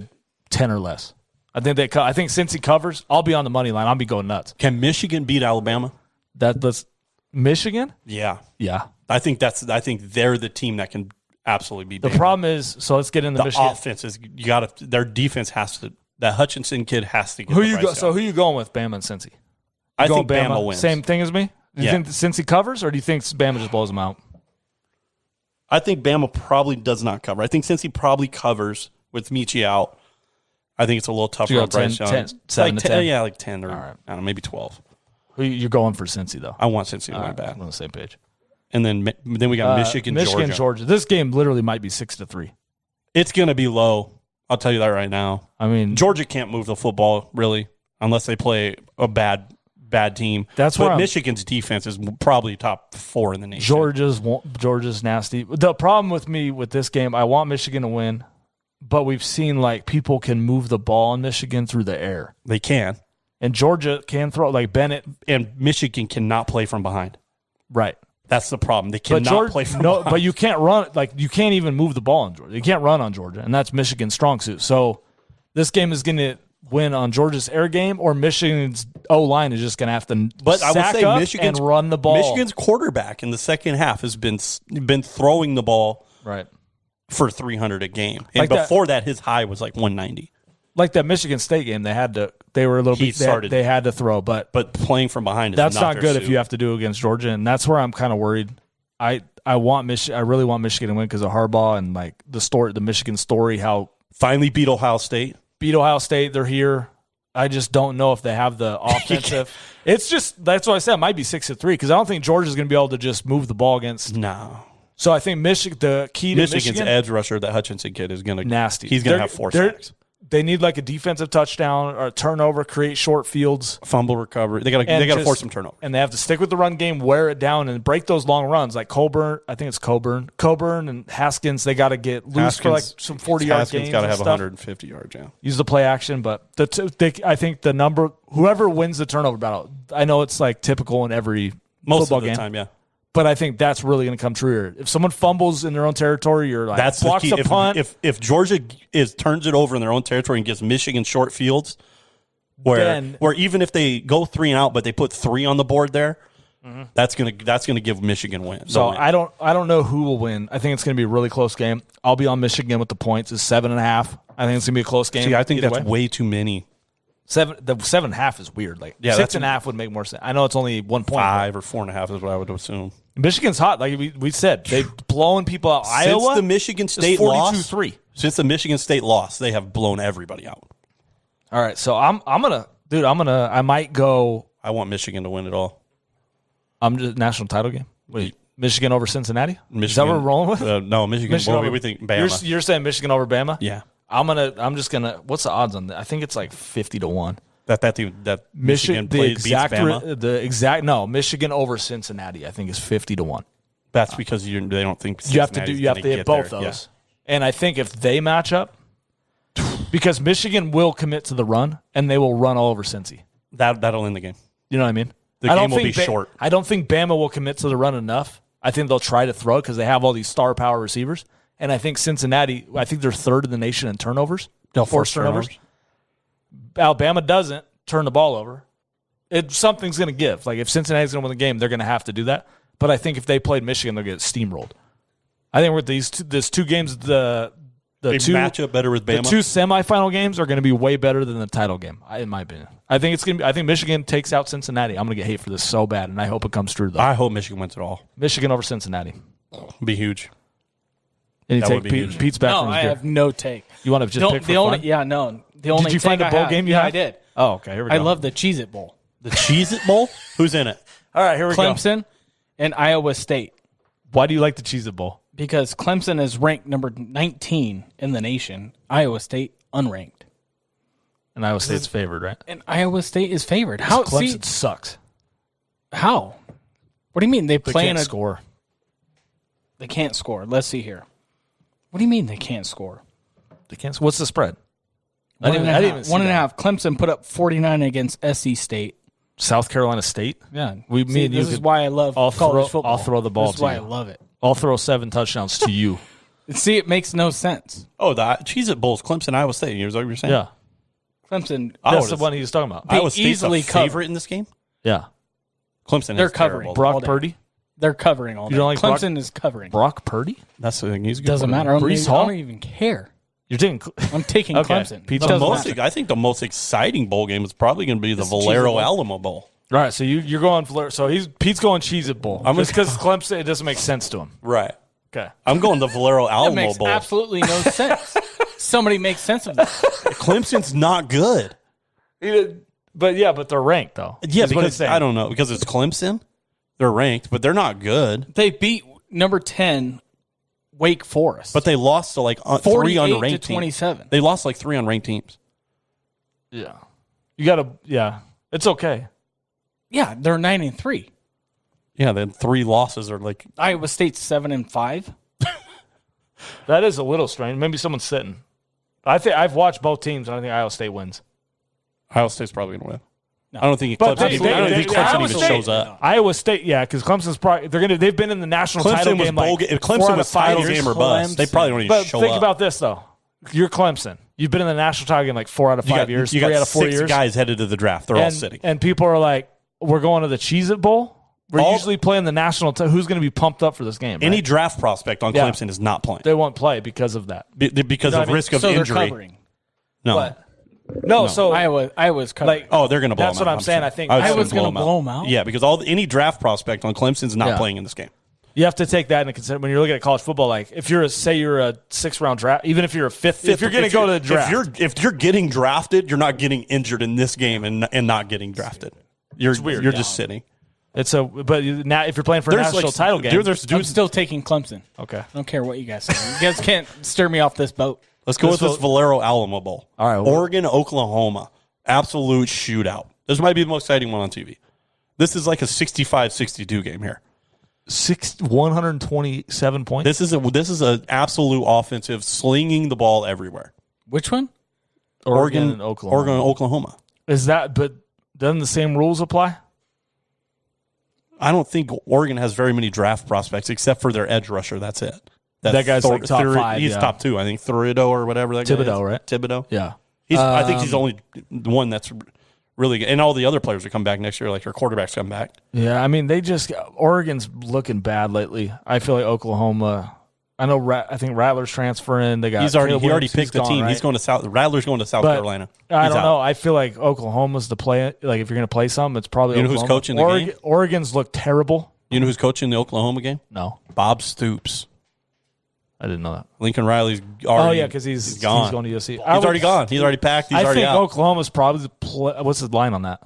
10 or less. I think Cincy covers. I'll be on the money line. I'll be going nuts. Can Michigan beat Alabama? That's Michigan? Yeah. Yeah. I think they're the team that can absolutely beat Bama. The problem is, so let's get into Michigan. The offense is their defense has to. That Hutchinson kid has to get. Who you going with, Bama and Cincy? I think Bama wins. Same thing as me? Do you think Cincy covers, or do you think Bama just blows them out? I think Bama probably does not cover. I think Cincy probably covers with Michie out. I think it's a little tougher on Bryce Young. 7 to 10? Yeah, like 10 or right. I don't know, maybe 12. You're going for Cincy, though. I want Cincy to win bad. We're on the same page. And then we got Michigan, Georgia. This game literally might be 6-3. It's going to be low. I'll tell you that right now. I mean, Georgia can't move the football, really, unless they play a bad team. But Michigan's defense is probably top 4 in the nation. Georgia's nasty. The problem with me with this game, I want Michigan to win, but we've seen like people can move the ball in Michigan through the air. They can. And Georgia can throw, like Bennett. And Michigan cannot play from behind. Right. That's the problem. They cannot play from behind. But you can't run, like you can't even move the ball on Georgia. You can't run on Georgia, and that's Michigan's strong suit. So this game is going to win on Georgia's air game, or Michigan's O-line is just going to have to sack up and run the ball. Michigan's quarterback in the second half has been throwing the ball right for 300 a game. And before that, his high was like 190. Like that Michigan State game, they had to throw, but playing from behind is that's not good if you have to do it against Georgia, and that's where I'm kind of worried. I really want Michigan to win because of Harbaugh and like the Michigan story, how finally beat Ohio State. They're here. I just don't know if they have the offensive. It's just that's why I said it might be 6-3 because I don't think Georgia's going to be able to just move the ball against. No. So I think the key to Michigan's edge rusher, that Hutchinson kid, is going to nasty. He's going to have 4 sacks. They need like a defensive touchdown or a turnover, create short fields, fumble recovery. They got to force some turnover, and they have to stick with the run game, wear it down, and break those long runs. Like Coburn, I think it's Coburn and Haskins. They got to get loose for like some 40-yard games. Haskins got to have 150 yards. Yeah, use the play action, but I think the number whoever wins the turnover battle. I know it's like typical in every most football of the game. time, yeah. But I think that's really going to come true here. If someone fumbles in their own territory, you're like, that's blocks the key. a punt. If Georgia turns it over in their own territory and gives Michigan short fields, where even if they go 3 and out, but they put 3 on the board there, that's gonna give Michigan win. So I don't know who will win. I think it's going to be a really close game. I'll be on Michigan with the points. It's 7.5. I think it's going to be a close game. See, I think that's way too many. The 7.5 is weird. Like 6.5 would make more sense. I know it's only 1 point. 5 or 4.5 is what I would assume. Michigan's hot, like we said. They've blown people out. Iowa, the Michigan State 42-3. Since the Michigan State loss, they have blown everybody out. All right, so I might go. I want Michigan to win it all. I'm just national title game. Wait, Michigan over Cincinnati? Michigan, is that what we're rolling with? No, Michigan over, we think Bama. You're saying Michigan over Bama? Yeah. I'm just gonna. What's the odds on that? I think it's like 50-1. That Michigan beats Bama. No, Michigan over Cincinnati. I think is 50-1. That's because they don't think you have to hit both those. Yeah. And I think if they match up, because Michigan will commit to the run and they will run all over Cincy. That'll end the game. You know what I mean? The game will be short. I don't think Bama will commit to the run enough. I think they'll try to throw it because they have all these star power receivers. And I think Cincinnati, I think they're third in the nation in turnovers. They'll force turnovers. Alabama doesn't turn the ball over. Something's going to give. Like if Cincinnati's going to win the game, they're going to have to do that. But I think if they played Michigan, they'll get steamrolled. I think with these two games, the two match up better with Bama. The 2 semifinal games are going to be way better than the title game, in my opinion. I think Michigan takes out Cincinnati. I'm going to get hate for this so bad, and I hope it comes true though. I hope Michigan wins it all. Michigan over Cincinnati. Be huge. Any take? Pete's back from his I have no take. You want to just pick for fun? Yeah, no. The only did you find a bowl game? I did. Oh, okay. Here we go. I love the Cheez-It Bowl. The Cheez-It Bowl? Who's in it? All right, here we go. Clemson and Iowa State. Why do you like the Cheez-It Bowl? Because Clemson is ranked number 19 in the nation. Iowa State unranked. And Iowa State's favored, right? And Iowa State is favored. How? Clemson sucks. How? What do you mean they can't score? They can't score. Let's see here. What do you mean they can't score? They can't. What's the spread? I didn't even see 1.5. Clemson put up 49 against SC State. South Carolina State. Yeah, this is why I love college football. I'll throw the ball. This is why I love it. I'll throw 7 touchdowns to you. See, it makes no sense. Oh, the Cheez-It Bowl's Clemson, Iowa State. Is that what you're saying? Yeah, Clemson. That's the one he was talking about. Iowa State's easily favorite in this game. Yeah, Clemson. They're covering Brock Purdy. They're covering all day. You don't like Clemson is covering. Brock Purdy? That's the thing. He's good. Doesn't matter. I don't even care. You're taking. I'm taking Clemson. I think the most exciting bowl game is probably going to be the Valero Alamo Bowl. All right, so you're going Valero. So Pete's going Cheez-It Bowl. Just because Clemson, it doesn't make sense to him. Right. Okay. I'm going the Valero Alamo makes Bowl. Absolutely no sense. Somebody makes sense of that. Clemson's not good. But they're ranked though. Yeah, because I don't know because it's Clemson. They're ranked, but they're not good. They beat number 10 Wake Forest, but they lost to like 3 unranked to 27. Teams. They lost like 3 unranked teams. Yeah, you got to. Yeah, it's okay. Yeah, they're 9-3. Yeah, then 3 losses are like Iowa State's 7-5. That is a little strange. Maybe someone's sitting. I think I've watched both teams, and I think Iowa State wins. Iowa State's probably going to win. No. I don't think Clemson even shows up. Iowa State, yeah, because Clemson's probably they've been in the national title game. If Clemson was title game or bust, they probably don't even show up. But think about this though: you're Clemson. You've been in the national title game like 4 out of 5 years. 3 out of 4 years. 6 guys headed to the draft. They're all sitting, and people are like, "We're going to the Cheez-It Bowl." We're usually playing the national. Who's going to be pumped up for this game? Any draft prospect on Clemson is not playing. They won't play because of that. Because of risk of injury. They're covering. No. No, so Iowa's covering. They're going to blow them out. That's what I'm saying. Sure. I think Iowa's going to blow them out. Yeah, because any draft prospect on Clemson's not playing in this game. You have to take that into consideration when you're looking at college football. Like, if you're a 6th-round draft, even if you're a fifth, if you're going to go to the draft, if you're getting drafted, you're not getting injured in this game and not getting drafted. It's weird. You're just sitting. But now if you're playing for a national title game, I'm still taking Clemson. Okay, I don't care what you guys say. You guys can't steer me off this boat. Let's go with this Valero Alamo Bowl. All right, Oregon, Oklahoma, absolute shootout. This might be the most exciting one on TV. This is like a 65-62 game here. 127 points. This is an absolute offensive, slinging the ball everywhere. Which one? Oregon and Oklahoma. Oregon and Oklahoma. Is that? But doesn't the same rules apply? I don't think Oregon has very many draft prospects except for their edge rusher. That's it. That guy's like top 5. He's top 2. I think Thibodeau or whatever that guy is. Thibodeau, right? Thibodeau. Yeah. I think he's the only one that's really good. And all the other players will come back next year, like their quarterbacks come back. Yeah, I mean, Oregon's looking bad lately. I feel like Oklahoma, I know, I think Rattler's transferring. He already picked the team. Right? He's going to Rattler's going to South Carolina. I don't know. I feel like Oklahoma's the play. Like, if you're going to play something, it's probably Oklahoma. Who's coaching the game? Oregon's look terrible. You know who's coaching the Oklahoma game? No. Bob Stoops. I didn't know that. Lincoln Riley's already because he's gone. He's going to USC. He's already gone. He's already packed. He's already out. I think Oklahoma's probably what's the line on that?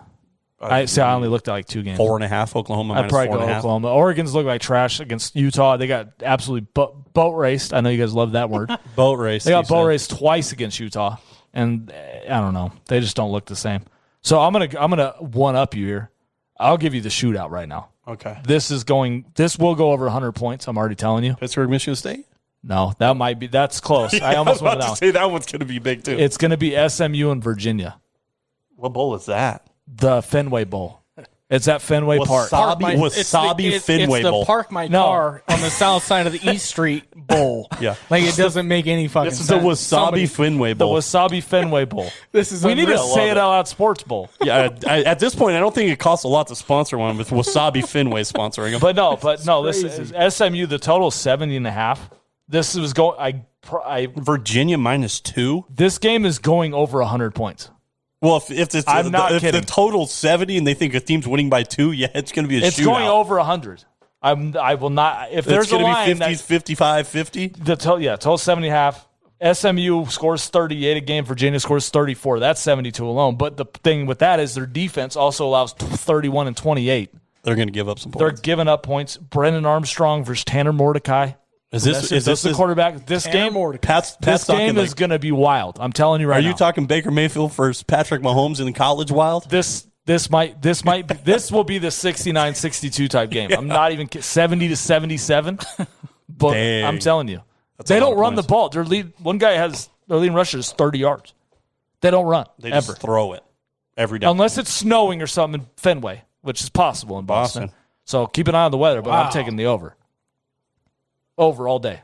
I only looked at like 2 games. 4.5 Oklahoma. I'd probably go Oklahoma. Oregon's look like trash against Utah. They got absolutely boat raced. I know you guys love that word. Boat raced. They got boat raced twice against Utah, and I don't know. They just don't look the same. So I'm gonna one up you here. I'll give you the shootout right now. Okay. This will go over 100 points. I'm already telling you. Pittsburgh, Michigan State. No, that's close. I almost went down. Say that one's going to be big too. It's going to be SMU and Virginia. What bowl is that? The Fenway Bowl. It's at Fenway Park. Wasabi Fenway Bowl. It's the Park My Car on the south side of the East Street Bowl. Yeah. Like, it doesn't make any fucking sense. This is the Wasabi Fenway Bowl. The Wasabi Fenway Bowl. We need to say it out loud, Sports Bowl. Yeah, at this point, I don't think it costs a lot to sponsor one with Wasabi Fenway sponsoring them. But no, this is SMU, the total is 70.5. This was going. Virginia -2. This game is going over 100 points. Well, if the total's 70 and they think a team's winning by 2, yeah, it's going to be a shootout. It's going over 100. I will not. If there's a line, it's going to be 55, 50. The total 70.5. SMU scores 38 a game. Virginia scores 34. That's 72 alone. But the thing with that is their defense also allows 31 and 28. They're going to give up some points. They're giving up points. Brendan Armstrong versus Tanner Mordecai. Is this the quarterback? This game is going to be wild. I'm telling you right now. Are you talking Baker Mayfield versus Patrick Mahomes in the college wild? This will be the 69-62 type game. I'm not even 70-77. But dang. I'm telling you, they don't run the ball. Their leading rusher is 30 yards. They don't run. They just throw it every day, unless it's snowing or something in Fenway, which is possible in Boston. So keep an eye on the weather. But I'm taking the over. Over all day.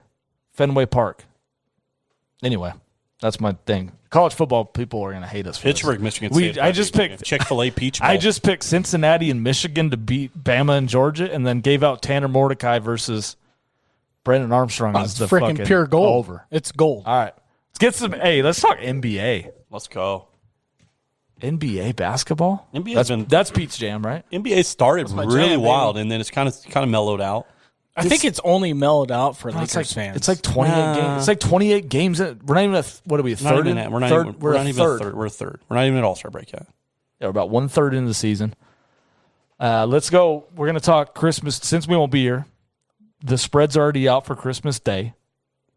Fenway Park. Anyway, that's my thing. College football people are going to hate us for Pittsburgh, this. Michigan State. I just picked Chick-fil-A Peach Bowl. I just picked Cincinnati and Michigan to beat Bama and Georgia, and then gave out Tanner Mordecai versus Brendan Armstrong as the freaking fucking pure gold. Over. It's gold. All right. Let's talk NBA. Let's go. NBA basketball? That's Pete's jam, right? NBA started really wild, and then it's kind of mellowed out. I think it's only mellowed out for Lakers fans. It's like 28 games. It's like 28 games. We're not even what are we, a third? We're not even a third. We're not even at All-Star break yet. Yeah, we're about 1/3 into the season. Let's go. We're going to talk Christmas. Since we won't be here, the spread's already out for Christmas Day.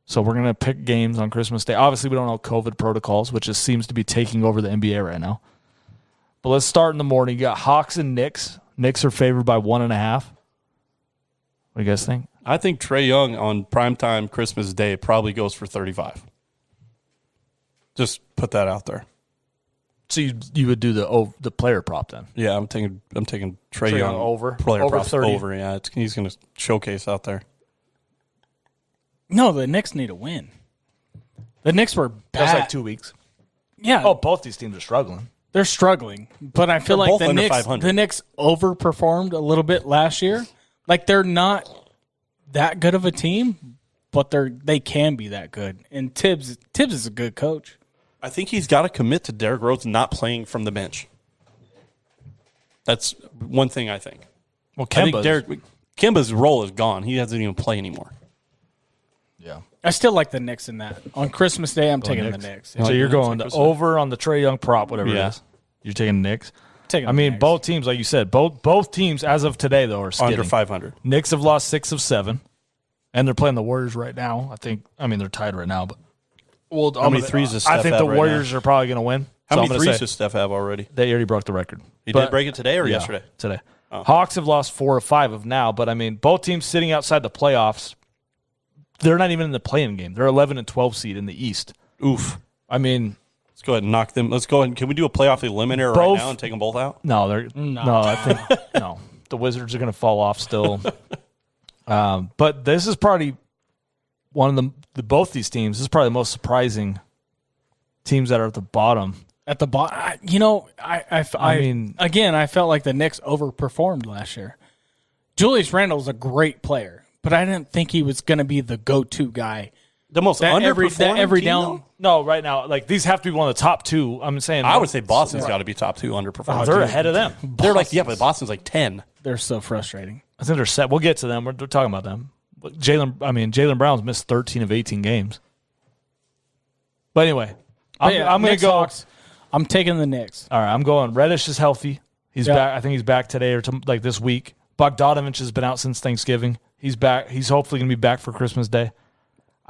So we're going to pick games on Christmas Day. Obviously, we don't know COVID protocols, which just seems to be taking over the NBA right now. But let's start in the morning. You got Hawks and Knicks. Knicks are favored by 1.5. What do you guys think? I think Trae Young on primetime Christmas Day probably goes for 35. Just put that out there. So you would do the player prop then? Yeah, I'm taking Trae Young over player prop 30. over. Yeah, he's going to showcase out there. No, the Knicks need a win. The Knicks were bad. That's like 2 weeks. Yeah. Oh, both these teams are struggling. They're struggling, but I feel like the Knicks overperformed a little bit last year. Like, they're not that good of a team, but they can be that good. And Tibbs is a good coach. I think he's got to commit to Derrick Rose not playing from the bench. That's one thing I think. Well, Kemba's role is gone. He doesn't even play anymore. Yeah. I still like the Knicks in that. On Christmas Day, I'm taking the Knicks. So you're going over on the Trae Young prop, whatever it is. You're taking the Knicks? Both teams, like you said, both teams as of today, though, are skidding. Under 500. Knicks have lost 6 of 7, and they're playing the Warriors right now. They're tied right now. But how many threes does Steph have? I think the Warriors are probably going to win. How many threes does Steph have already? They already broke the record. He did break it today or yesterday? Today. Oh. Hawks have lost 4 of 5 of now, but both teams sitting outside the playoffs, they're not even in the play-in game. They're 11 and 12 seed in the East. Oof. Let's go ahead and knock them. Let's go ahead. Can we do a playoff eliminator right now and take them both out? No, I think no. the Wizards are going to fall off still. But this is probably one of both these teams. This is probably the most surprising teams that are at the bottom. At the bottom, I mean, again, I felt like the Knicks overperformed last year. Julius Randle's a great player, but I didn't think he was going to be the go-to guy. The most underperforming every team, down. though? No, right now, like these have to be one of the top two. I'm saying I would say Boston's got to be top 2 underperforming. they're ahead of them. They're like, yeah, but Boston's like 10. They're so frustrating. I think they're set. We'll get to them. We're talking about them. Jaylen Brown's missed 13 of 18 games. But anyway, I'm going to go. Hawks, I'm taking the Knicks. All right, I'm going. Reddish is healthy. He's back. I think he's back today or like this week. Bogdanovich has been out since Thanksgiving. He's back. He's hopefully going to be back for Christmas Day.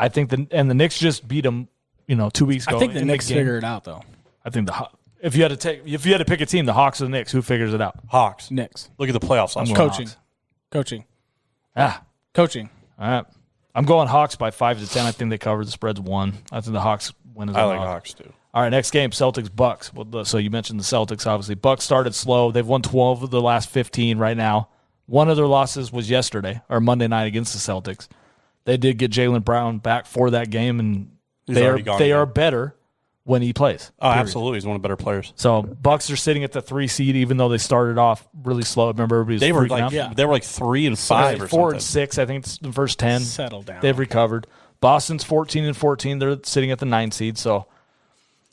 I think the Knicks just beat them, 2 weeks ago. I think the Knicks figure it out though. I think if you had to pick a team, the Hawks or the Knicks, who figures it out? Hawks. Knicks. Look at the playoffs last year. Coaching. Coaching. All right. I'm going Hawks by 5 to 10. I think they cover. The spread's 1. I think the Hawks win as well. I like Hawks too. All right, next game, Celtics-Bucks. Well, so you mentioned the Celtics, obviously. Bucks started slow. They've won 12 of the last 15 right now. One of their losses was yesterday or Monday night against the Celtics. They did get Jaylen Brown back for that game, and they are better when he plays. Oh, period. Absolutely. He's one of the better players. So Bucks are sitting at the 3 seed, even though they started off really slow. Remember, everybody was freaking out. They were like 3 and 5 or 4 and 6. I think it's the first 10. Settle down. They've recovered. Boston's 14 and 14. They're sitting at the 9 seed. So,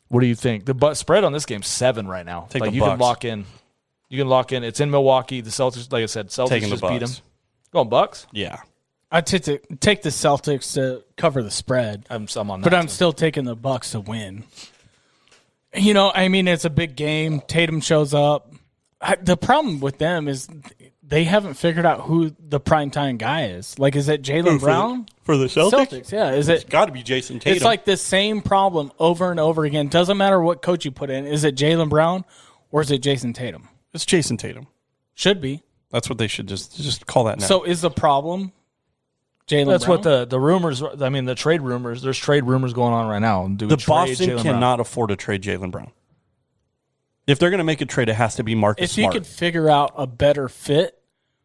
what do you think? The spread on this game is 7 right now. Take the you Bucks. can lock in. You can lock in. It's in Milwaukee. The Celtics, like I said, Celtics just beat them. Going Bucks? Yeah. I take the Celtics to cover the spread. I'm on that. But I'm still taking the Bucks to win. It's a big game. Tatum shows up. The problem with them is they haven't figured out who the primetime guy is. Like, is it Jaylen Brown? For the Celtics? Yeah. It's got to be Jason Tatum. It's like the same problem over and over again. Doesn't matter what coach you put in. Is it Jaylen Brown or is it Jason Tatum? It's Jason Tatum. Should be. That's what they should just call that now. So is the problem Jaylen Brown? That's what the rumors, the trade rumors, there's trade rumors going on right now. Boston cannot afford to trade Jaylen Brown. If they're going to make a trade, it has to be Marcus Smart. If you could figure out a better fit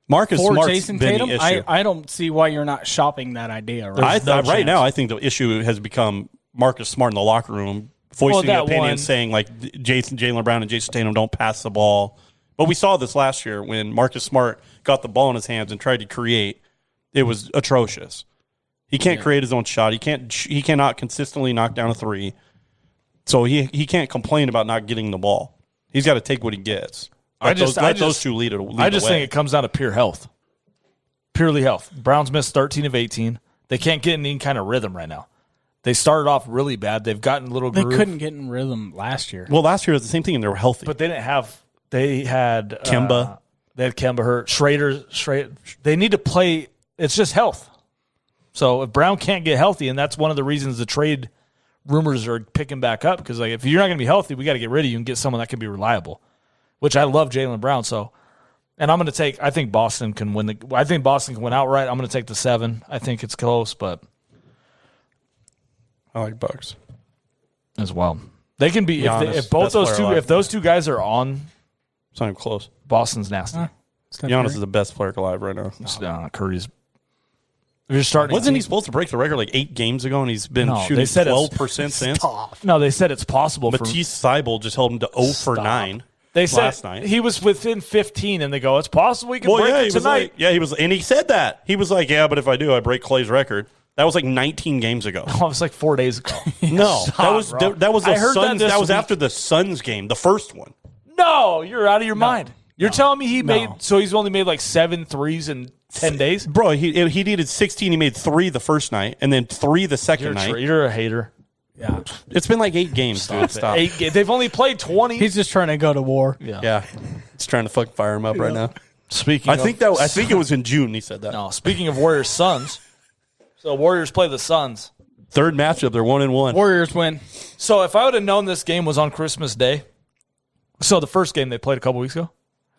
Marcus for Smart's Jason been Tatum, the issue. I don't see why you're not shopping that idea. Right, right now, I think the issue has become Marcus Smart in the locker room voicing opinions saying like Jaylen Brown and Jason Tatum don't pass the ball. But we saw this last year when Marcus Smart got the ball in his hands and tried to create. It was atrocious. He can't create his own shot. He cannot consistently knock down a 3. So he can't complain about not getting the ball. He's got to take what he gets. Let those two lead it. I just think it comes down to pure health. Purely health. Browns missed 13 of 18. They can't get in any kind of rhythm right now. They started off really bad. They've gotten a little groove. They couldn't get in rhythm last year. Well, last year was the same thing, and they were healthy. But they didn't have – they had – Kemba. They had Kemba hurt. Schrader. They need to play – it's just health. So if Brown can't get healthy, and that's one of the reasons the trade rumors are picking back up, because like if you're not going to be healthy, we got to get rid of you and get someone that can be reliable, which I love Jaylen Brown. So, and I'm going to take – I think Boston can win I think Boston can win outright. I'm going to take the 7. I think it's close, but – I like Bucks as well. They can be if those two guys are on. It's not even close. Boston's nasty. Giannis is the best player alive right now. Curry's. You're starting. Wasn't he supposed to break the record like 8 games ago, and he's been shooting 12% since? No, they said it's possible. Matisse Thybulle just held him to 0 for 9. They said last night he was within 15, and they go, "It's possible he can break it tonight." He was, and he said that he was like, "Yeah, but if I do, I break Clay's record." That was like 19 games ago. Oh, it was like 4 days ago. No, that was the Suns. That was after the Suns game, the first one. No, you're out of your mind. You're telling me he's only made like 7 threes in 10 days? Bro, he needed 16. He made 3 the first night, and then 3 the second night. You're a hater. Yeah, it's been like 8 games. Stop. 8 games. They've only played 20. He's just trying to go to war. Yeah. It's trying to fucking fire him up right now. I think it was in June. He said that. No, speaking of Warriors Suns. So Warriors play the Suns. Third matchup, they're 1-1. Warriors win. So if I would have known this game was on Christmas Day, so the first game they played a couple weeks ago,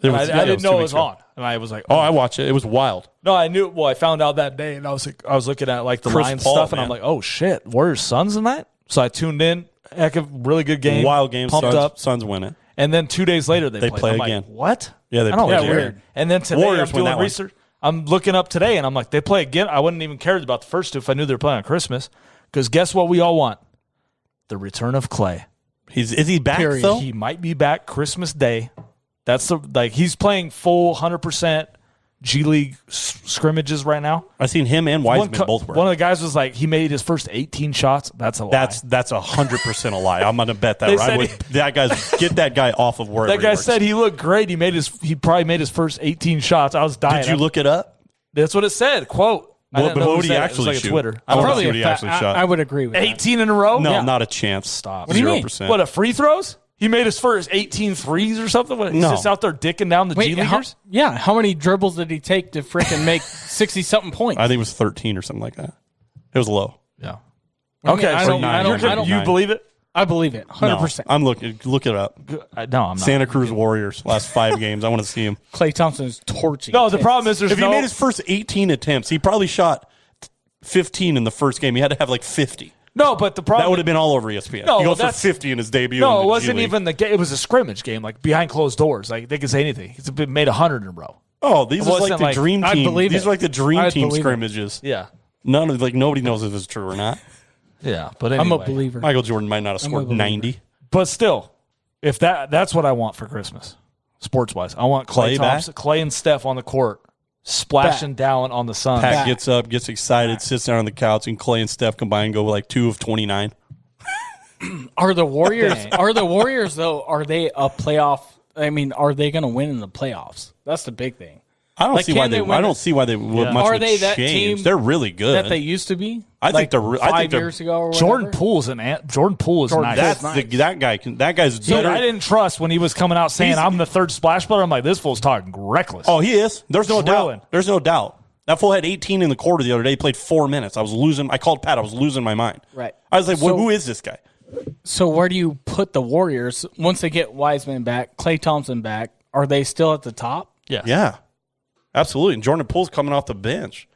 I didn't know it was on, and I was like, "Oh, I watched it. It was wild." No, I knew. Well, I found out that day, and I was looking at like the line stuff, and I'm like, "Oh shit, Warriors Suns in that." So I tuned in. Heck of really good game. Wild game. Pumped up. Suns win it. And then 2 days later they play I'm again. Like, what? Yeah, they play again. Weird. And then today Warriors I'm doing research. I'm looking up today, and I'm like, they play again. I wouldn't even care about the first two if I knew they were playing on Christmas. Because guess what we all want? The return of Clay. Is he back, though? He might be back Christmas Day. He's playing full 100% G League scrimmages right now. I've seen him and Wiseman both work. One of the guys was like, he made his first 18 shots. That's a lie. That's 100% a lie. I'm going to bet that. Get that guy off of wherever. That guy said he looked great. He probably made his first 18 shots. I was dying. Did you look it up? That's what it said. Quote. But what would he actually shoot? Twitter. I want to see what he actually shot. I would agree with 18 in a row? No, not a chance. Stop. What do you mean? 0%. What, free throws? He made his first 18 threes or something? He's just out there dicking down the G-Leaguers? How many dribbles did he take to freaking make 60-something points? I think it was 13 or something like that. It was low. Yeah. Okay, You believe it? I believe it, 100%. No, I'm looking. Look it up. No, I'm not. Santa Cruz Warriors, last 5 games. I want to see him. Klay Thompson is torching. No, the problem is if he made his first 18 attempts, he probably shot 15 in the first game. He had to have like 50. No, but the problem... That would have been all over ESPN. No, he goes for 50 in his debut. No, it wasn't even the game. It was a scrimmage game, like behind closed doors. Like they could say anything. He's made 100 in a row. Oh, these are like the dream team. These are like the dream team scrimmages. Yeah. Nobody knows if it's true or not. Yeah, but anyway. I'm a believer. Michael Jordan might not have scored 90. But still, if that's what I want for Christmas, sports-wise. I want Klay Thompson, Klay and Steph on the court, splashing down on the sun. Pat gets up, gets excited, sits down on the couch, and Klay and Steph combine go like 2 of 29. Are the Warriors though? Are they a playoff? I mean, are they going to win in the playoffs? That's the big thing. I don't see why they. I don't see why they would much. Are they that change. team? They're really good. That they used to be. I think they're 5 years ago. Or Jordan Poole is nice. That guy. That guy's better. I didn't trust when he was coming out saying I'm the third splash player. I'm like, this fool's talking reckless. Oh, he is. There's no doubt. There's no doubt. That fool had 18 in the quarter the other day. He played 4 minutes. I was losing. I called Pat. I was losing my mind. Right. I was like, who is this guy? So where do you put the Warriors once they get Wiseman back, Klay Thompson back? Are they still at the top? Yeah. Yeah. Absolutely. And Jordan Poole's coming off the bench.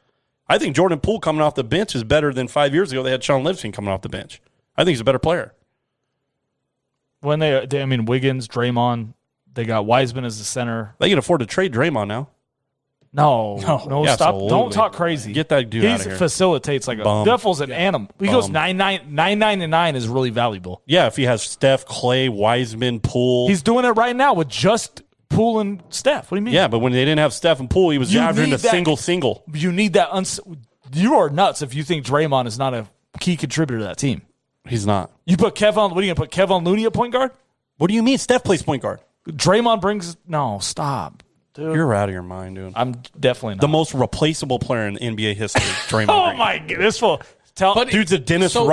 I think Jordan Poole coming off the bench is better than 5 years ago. They had Sean Livingston coming off the bench. I think he's a better player. When Wiggins, Draymond, they got Wiseman as the center. They can afford to trade Draymond now. No, yeah, stop. absolutely. Don't talk crazy. Get that dude out of here. He facilitates like a devil's an animal. He goes 9-9 is really valuable. Yeah, if he has Steph, Klay, Wiseman, Poole. He's doing it right now with just Poole and Steph. What do you mean? Yeah, but when they didn't have Steph and Poole, he was averaging a single. You need that. You are nuts if you think Draymond is not a key contributor to that team. He's not. You put Kevin. What are you going to put Kevin Looney at point guard? What do you mean? Steph plays point guard. Draymond brings. No, stop. Dude. You're out of your mind, dude. I'm definitely not. The most replaceable player in NBA history, Draymond Oh, Green. my God. This fool. Dude's a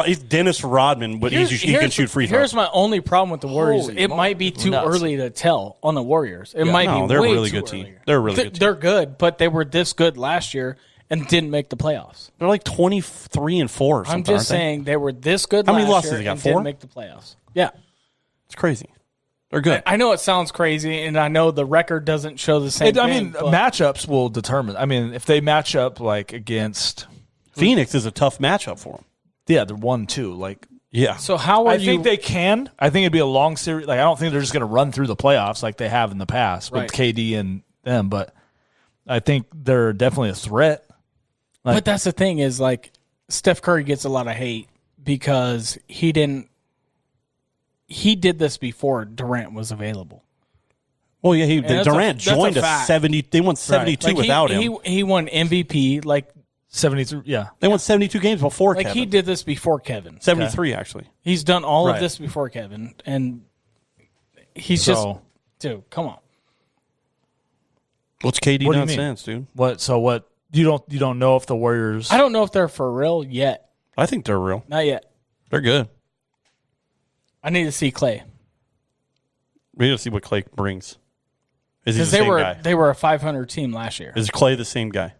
he's Dennis Rodman, but he can shoot free throws. Here's my only problem with the Warriors. It might be too early to tell on the Warriors. It might be they're way a really too good team. early. They're a really good team. They're good, but they were this good last year and didn't make the playoffs. They're like 23-4 or something. I'm just saying they were this good How many last losses year they got, and 4? didn't make the playoffs. Yeah. It's crazy. They're good. I know it sounds crazy, and I know the record doesn't show the same thing. Matchups will determine. I mean, if they match up like against Phoenix is a tough matchup for them. Yeah, they're 1-2. Like, yeah. So how are I think they can. I think it'd be a long series. Like, I don't think they're just going to run through the playoffs like they have in the past with KD and them. But I think they're definitely a threat. Like, but that's the thing is, like, Steph Curry gets a lot of hate because he did this before Durant was available. Well, yeah, Durant joined us 70. They won 72 without him. He won MVP, like 73. Yeah, they won 72 games before Kevin. He did this before Kevin. 73 actually. He's done all of this before Kevin, and he's dude, come on. What's KD done since, dude? What? So what? You don't know if the Warriors? I don't know if they're for real yet. I think they're real. Not yet. They're good. I need to see Klay. We need to see what Klay brings. Is he the same guy? They were a 500 team last year. Is Klay the same guy?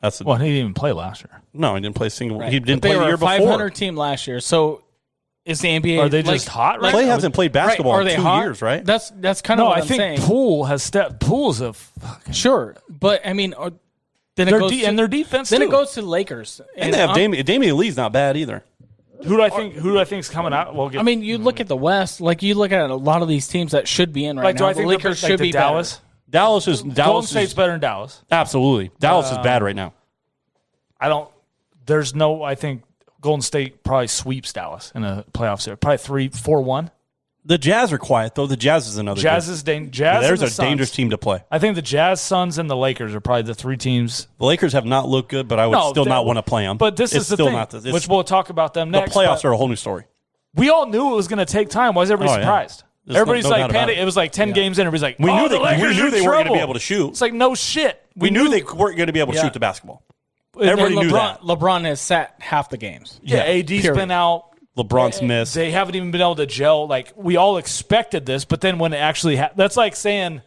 He didn't even play last year. No, he didn't play single. Right. He didn't play the year before. They were a 500 team last year. So is the NBA? Are they just hot? Right? Klay hasn't played basketball in 2 years, right? That's kind of what I'm saying. Poole has stepped. Poole's a sure, but I mean, then their defense. Then too. it goes to the Lakers, and they have Damian Lee's not bad either. Who do I think is coming out? I mean, you look at the West. Like you look at a lot of these teams that should be in right now. Do I think the Lakers should be Dallas? Better. Golden State's better than Dallas. Absolutely. Dallas is bad right now. I think Golden State probably sweeps Dallas in a playoff series. Probably 3-4-1. The Jazz are quiet, though. The Jazz is another Jazz good. is Jazz. There's and a dangerous team to play. I think the Jazz, Suns, and the Lakers are probably the three teams. The Lakers have not looked good, but I would still not want to play them. But this is the thing, which we'll talk about them next. The playoffs are a whole new story. We all knew it was going to take time. Why is everybody surprised? Everybody's like panic. It was like 10 games in. Everybody's like, we knew they weren't going to be able to shoot. It's like, no shit. We knew they weren't going to be able to shoot the basketball. Everybody knew that. LeBron has sat half the games. Yeah, AD's been out. LeBron's missed. They haven't even been able to gel. Like, we all expected this, but then when it actually that's like saying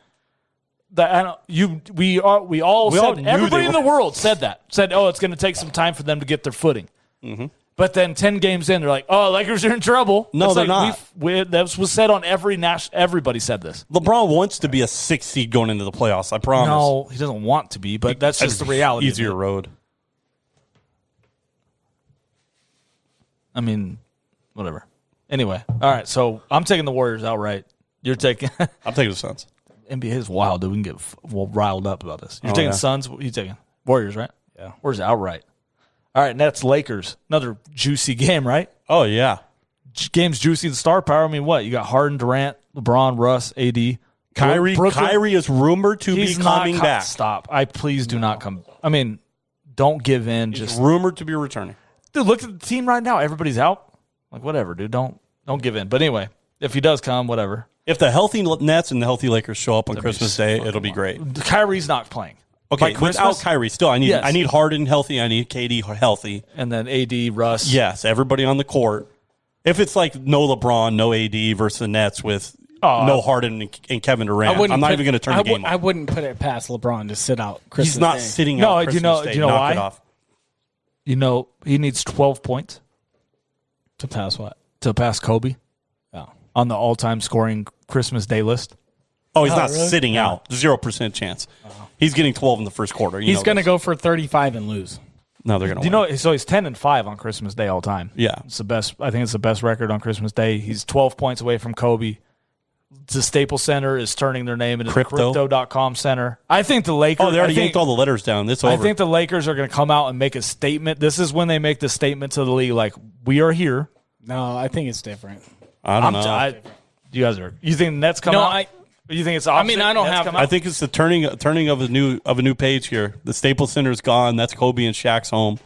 that everybody in the world said that. Said, oh, it's going to take some time for them to get their footing. Mm-hmm. But then 10 games in, they're like, oh, Lakers are in trouble. No, they're not. That was said on everybody said this. LeBron wants to be a 6 seed going into the playoffs, I promise. No, he doesn't want to be, but that's just the reality. Easier road. I mean, whatever. Anyway, all right, so I'm taking the Warriors outright. You're taking... I'm taking the Suns. NBA is wild, dude. We can get riled up about this. You're taking Suns. What are you taking? Warriors, right? Yeah. Warriors outright. All right, Nets, Lakers. Another juicy game, right? Oh, yeah. Game's juicy. The star power. I mean, what? You got Harden, Durant, LeBron, Russ, AD. Kyrie is rumored to be coming back. Stop. Please do not come. I mean, don't give in. He's rumored to be returning. Dude, look at the team right now. Everybody's out. Like, whatever, dude. Don't give in. But anyway, if he does come, whatever. If the healthy Nets and the healthy Lakers show up on Christmas Day, it'll be great. Kyrie's not playing. Okay, without Kyrie, still, I need Harden healthy. I need KD healthy. And then AD, Russ. Yes, everybody on the court. If it's like no LeBron, no AD versus the Nets with no Harden and Kevin Durant, I'm not even going to turn the game off. I wouldn't put it past LeBron to sit out Christmas He's not Day. sitting out Christmas Day. Do you know why? You know, he needs 12 points. To pass what? To pass Kobe. Oh. On the all-time scoring Christmas Day list. Oh, he's not sitting out. 0% chance. He's getting 12 in the first quarter. He's going to go for 35 and lose. No, they're going to win. So he's 10-5 on Christmas Day all time. Yeah. It's the best. I think it's the best record on Christmas Day. He's 12 points away from Kobe. The Staples Center is turning their name into the Crypto.com Center. I think the Lakers... Oh, they already yanked all the letters down. It's over. I think the Lakers are going to come out and make a statement. This is when they make the statement to the league, like, we are here. No, I think it's different. I don't know. You guys are... You think the Nets come out? You think it's opposite? I mean, I don't have... I think it's the turning of a new page here. The Staples Center is gone. That's Kobe and Shaq's home.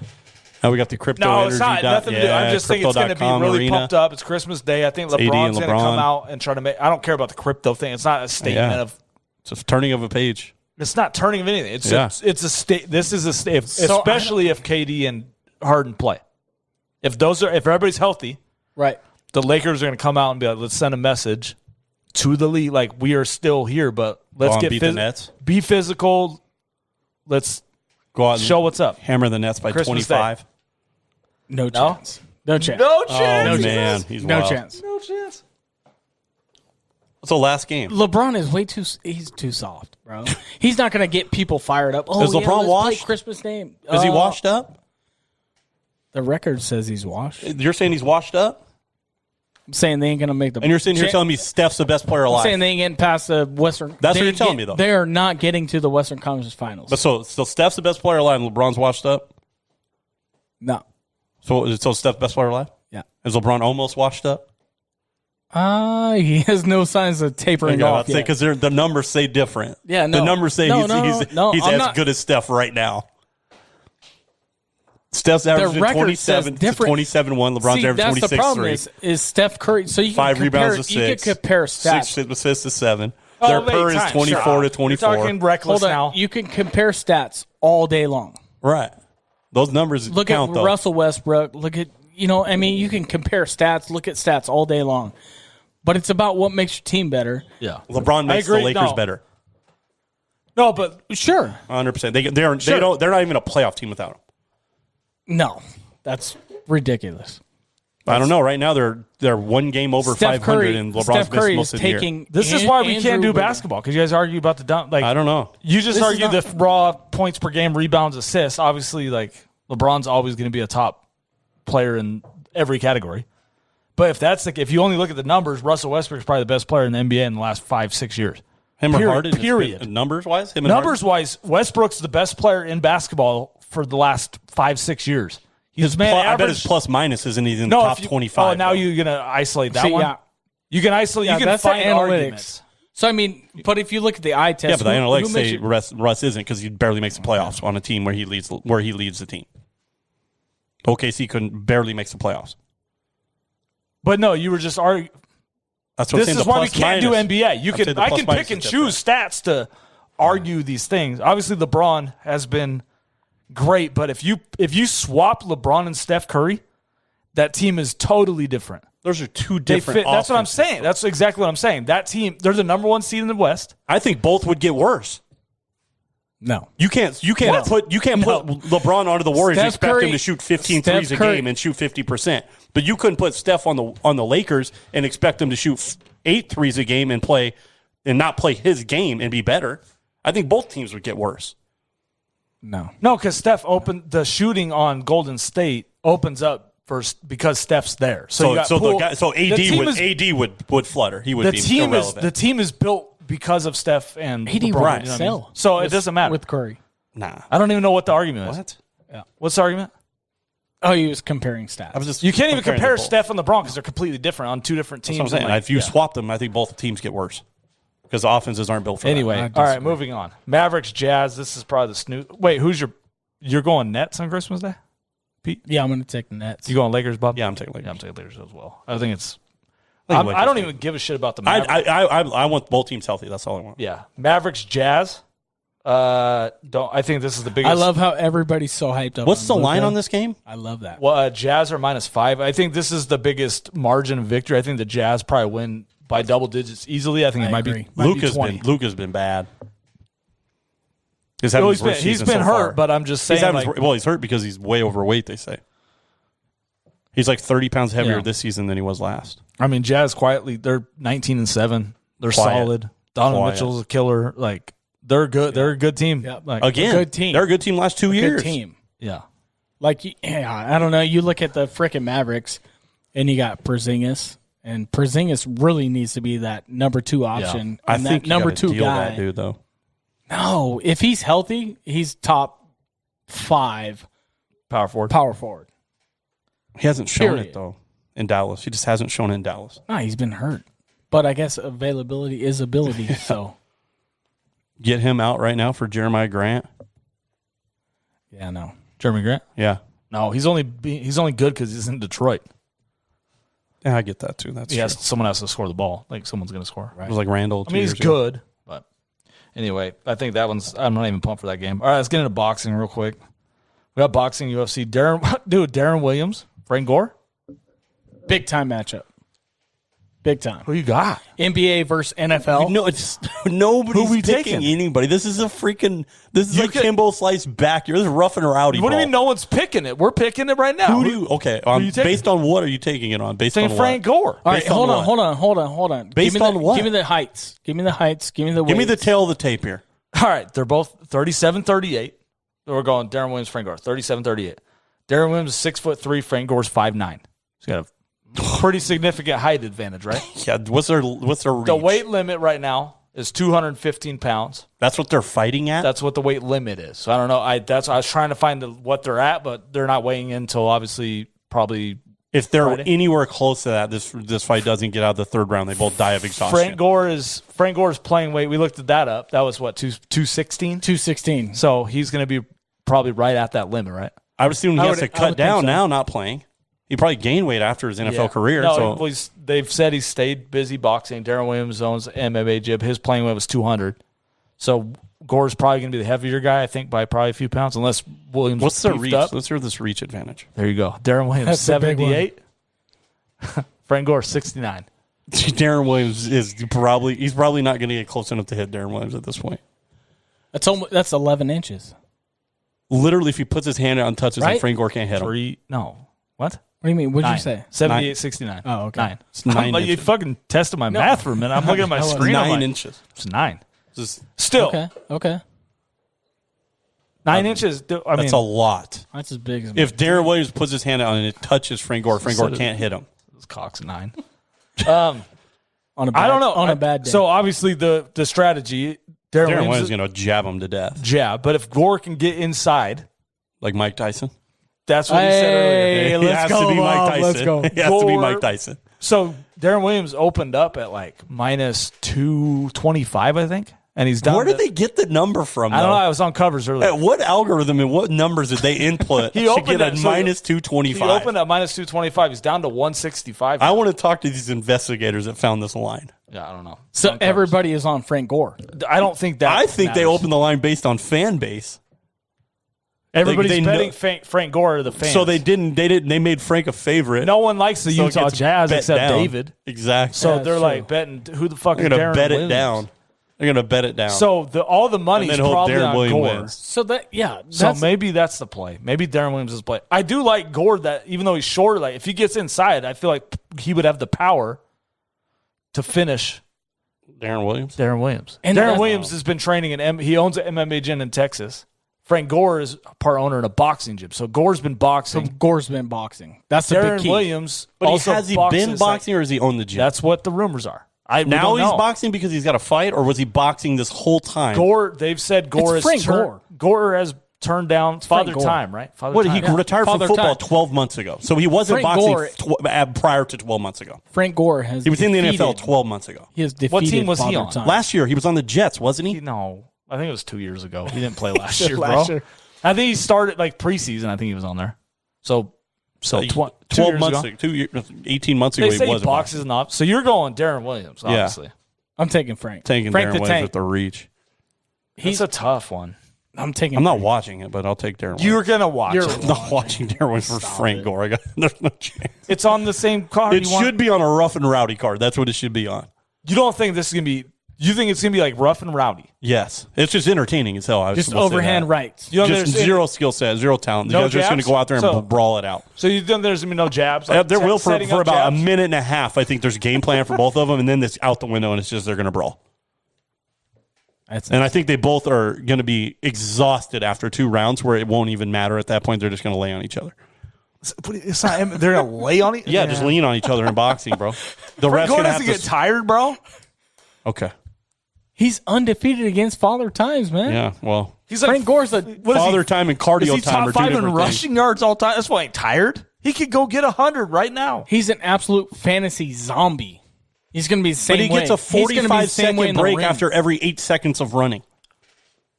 Now we got the crypto. No, it's not nothing to do. I'm just thinking it's going to be really pumped up. It's Christmas Day. I think LeBron's going to come out and try to make. I don't care about the crypto thing. It's not a statement of. It's a turning of a page. It's not turning of anything. It's a state. This is a state, especially if KD and Harden play. If everybody's healthy, right? The Lakers are going to come out and be like, let's send a message to the league, like we are still here, but let's get the Nets. Be physical. Let's go out and show what's up. Hammer the Nets by 25. No chance. No chance. No chance. Oh, man. He's no wild. chance. No chance. What's the last game? LeBron is he's too soft, bro. He's not going to get people fired up. Oh, is LeBron washed? Christmas game. Is he washed up? The record says he's washed. You're saying he's washed up? I'm saying they ain't going to make the... And you're sitting here telling me Steph's the best player alive. I'm saying they ain't getting past the Western... That's what you're telling me, though. They are not getting to the Western Conference Finals. But so Steph's the best player alive and LeBron's washed up? No. So Steph's best player alive? Yeah. Is LeBron almost washed up? He has no signs of tapering off yet. Because the numbers say different. Yeah, no. The numbers say he's as good as Steph right now. Steph's averaging 27 to 27-1. LeBron's averaging 26-3. That's the problem is Steph Curry. So you can 5 rebounds to 6. You can compare stats. 6 assists to 7. Their per is 24 to 24. You're talking reckless now. You can compare stats all day long. Right. Those numbers look count, at though. Russell Westbrook. Look at, you can compare stats, look at stats all day long. But it's about what makes your team better. Yeah. LeBron makes the Lakers better. No, but sure. 100%. They're not even a playoff team without him. No. That's ridiculous. I don't know. Right now they're one game over 500 and LeBron's missed most of the year. This is why we can't do basketball, because you guys argue about the dump. Like, I don't know. You just argue the raw points per game, rebounds, assists. Obviously, like LeBron's always going to be a top player in every category. But if you only look at the numbers, Russell Westbrook is probably the best player in the NBA in the last 5-6 years. Him or Harden? Period. Numbers-wise? Numbers-wise, Westbrook's the best player in basketball for the last 5-6 years. I bet his plus-minus isn't even top 25. Oh, now you're going to isolate that one? Yeah. You can isolate. You can find arguments. So, I mean, but if you look at the eye test. Yeah, but the analytics say Russ isn't because he barely makes the playoffs on a team where he leads the team. OKC barely makes the playoffs. But no, you were just arguing. This is why we can't do NBA. I can pick and choose stats to argue these things. Obviously, LeBron has been great, but if you swap LeBron and Steph Curry, that team is totally different. Those are two different. That's what I'm saying. That's exactly what I'm saying. That team, they're the number one seed in the West. I think both would get worse. No, you can't put LeBron onto the Warriors and expect him to shoot 15 threes a game and shoot 50%. But you couldn't put Steph on the Lakers and expect him to shoot 8 threes a game and not play his game and be better. I think both teams would get worse. No, because Steph opened the shooting on Golden State opens up first because Steph's there. So AD would flutter. He would be irrelevant. The team is built because of Steph and AD LeBron. You know so it doesn't matter with Curry. Nah, I don't even know what the argument is. What? Yeah, what's the argument? Oh, he was comparing stats. You can't even compare Steph and LeBron because they're completely different on two different teams. That's what I'm saying. If you swap them, I think both teams get worse because the offenses aren't built for that. Anyway, all right, moving on. Mavericks, Jazz. This is probably the snooze. Wait, you're going Nets on Christmas Day? Pete? Yeah, I'm going to take the Nets. You going Lakers, Bob? Yeah, I'm taking Lakers. Yeah, I'm taking Lakers as well. I think it's. I don't even give a shit about the Mavericks. I want both teams healthy. That's all I want. Yeah, Mavericks, Jazz. I think this is the biggest. I love how everybody's so hyped up. What's the line on this game? I love that. Well, Jazz are -5. I think this is the biggest margin of victory. I think the Jazz probably win by double digits easily. I think it might be Luka's been bad. He's been hurt, but I'm just saying. He's hurt because he's way overweight, they say. He's like 30 pounds heavier this season than he was last. I mean, Jazz quietly, they're 19-7. They're solid. Donovan Mitchell's a killer. Like, they're good. They're a good team. Yeah. Again, good team. They're a good team last 2 years. Good team. Yeah. I don't know. You look at the frickin' Mavericks, and you got Porzingis, and Porzingis really needs to be that number 2 option. Yeah. I think that number 2 guy. That dude, though. No, if he's healthy, he's top 5 power forward. He hasn't shown it, though, in Dallas. He just hasn't shown it in Dallas. No, he's been hurt. But I guess availability is ability, so. Get him out right now for Jeremiah Grant? Yeah, no. Jeremy Grant? Yeah. No, he's only good because he's in Detroit. Yeah, I get that, too. That's true. Someone has to score the ball. Like, someone's going to score. Right. It was like Randall. He's good. But anyway, I think that I'm not even pumped for that game. All right, let's get into boxing real quick. We got boxing, UFC. Darren Williams, Frank Gore. Big time matchup. Big time. Who you got? NBA versus NFL. No, it's nobody's picking anybody. This is like Kimbo Slice back. You're just roughing her out. What do you mean no one's picking it? We're picking it right now. Based on what are you taking it on? Based on Frank Gore. All right, hold on. Based on what? Give me the heights. Give me the weights. Give me the tail of the tape here. All right, they're both 37-38. We're going Darren Williams, Frank Gore, 37-38. Darren Williams is 6'3", Frank Gore's 5'9". He's got a pretty significant height advantage, right? Yeah. What's their reach? The weight limit right now is 215 pounds. That's what they're fighting at? That's what the weight limit is. So I don't know. I was trying to find what they're at, but they're not weighing in until obviously probably if they're Friday. Anywhere close to that, this fight doesn't get out of the third round. They both die of exhaustion. Frank Gore is playing weight. We looked that up. That was what, 216? 216. So he's going to be probably right at that limit, right? I would assume he has to cut down now, not playing. He probably gained weight after his NFL career. No, they've said he stayed busy boxing. Darren Williams owns MMA Jib. His playing weight was 200. So Gore's probably going to be the heavier guy, I think, by probably a few pounds, unless Williams. What's the reach? Up. Let's hear this reach advantage. There you go. Darren Williams, 78. Frank Gore, 69. Darren Williams he's probably not going to get close enough to hit Darren Williams at this point. That's 11 inches. Literally, if he puts his hand out and touches him, Frank Gore can't hit him. No. What? What do you mean? What did you say? 78, 69. Oh, okay. 9. It's 9 inches. You fucking tested my math for a minute. I'm looking at my screen. 9 inches. It's 9. Just Still. Okay. 9 inches. That's a lot. That's as big as if Darren Williams puts his hand out and it touches Frank Gore can't hit him. His cock's 9. I don't know. On a bad day. So obviously the strategy, Darren Williams is going to jab him to death. Jab, but if Gore can get inside, like Mike Tyson, that's what he said earlier. It has to be Mike Tyson. Let's go. It has to be Mike Tyson. So Darren Williams opened up at like minus 225, I think. And he's down. Where did they get the number from? I don't know. I was on covers earlier. What algorithm and what numbers did they input to get a minus 225? He opened at minus 225. He's down to 165. I want to talk to these investigators that found this line. Yeah, I don't know. So everybody is on Frank Gore. I don't think that. I think they opened the line based on fan base. Everybody's betting Frank Gore or the fans. So they didn't. They made Frank a favorite. No one likes the Utah Jazz except David. Exactly. So they're like betting who the fuck is Darren Williams. They're going to bet it down. They're going to bet it down. So all the money's probably Darren on Williams Gore. wins. So so maybe that's the play. Maybe Darren Williams is the play. I do like Gore that even though he's short, like if he gets inside, I feel like he would have the power to finish Darren Williams. And Darren Williams has been training he owns an MMA gym in Texas. Frank Gore is part owner in a boxing gym. So Gore's been boxing. That's the Darren big key. Williams. But also has he been boxing or has he owned the gym? That's what the rumors are. Now he's boxing because he's got a fight, or was he boxing this whole time? Gore, they've said Gore Gore has turned down Father Time, right? He retired from football 12 months ago. So he wasn't boxing prior to 12 months ago. Frank Gore has. He was in the NFL 12 months ago. He has defeated what team was he on? Last year, he was on the Jets, wasn't he? No, I think it was 2 years ago. He didn't play last year, bro. I think he started like preseason. I think he was on there. So 12 months ago, 18 months ago, they say he was boxes enough. So you're going Darren Williams, obviously. Yeah. I'm taking Frank. Frank Darren Williams with the reach. He's a tough one. I'm not watching it, but I'll take Darren Williams. You're going to watch it. I'm not watching Darren Williams for Frank Gore. There's no chance. It's on the same card. It should be on a rough and rowdy card. That's what it should be on. You don't think this is going to be... You think it's going to be like rough and rowdy? Yes. It's just entertaining as hell. Just overhand rights. Just zero skill set, zero talent. They're just going to go out there and brawl it out. So you think there's going to be no jabs? Like there will for about a minute and a half. I think there's a game plan for both of them, and then it's out the window, and it's just they're going to brawl. And I think they both are going to be exhausted after 2 rounds where it won't even matter at that point. They're just going to lay on each other. It's not. They're going to lay on each other? Yeah, just lean on each other in boxing, bro. The ref's going to have to get tired, bro? Okay. He's undefeated against Father Times, man. Yeah, well. He's like, Frank Gore's Father Time and cardio time are 2 different things. Is he top 5 in rushing yards all time? That's why he ain't tired. He could go get 100 right now. He's an absolute fantasy zombie. He's going to be the same way. But he gets a 45-second break after every 8 seconds of running.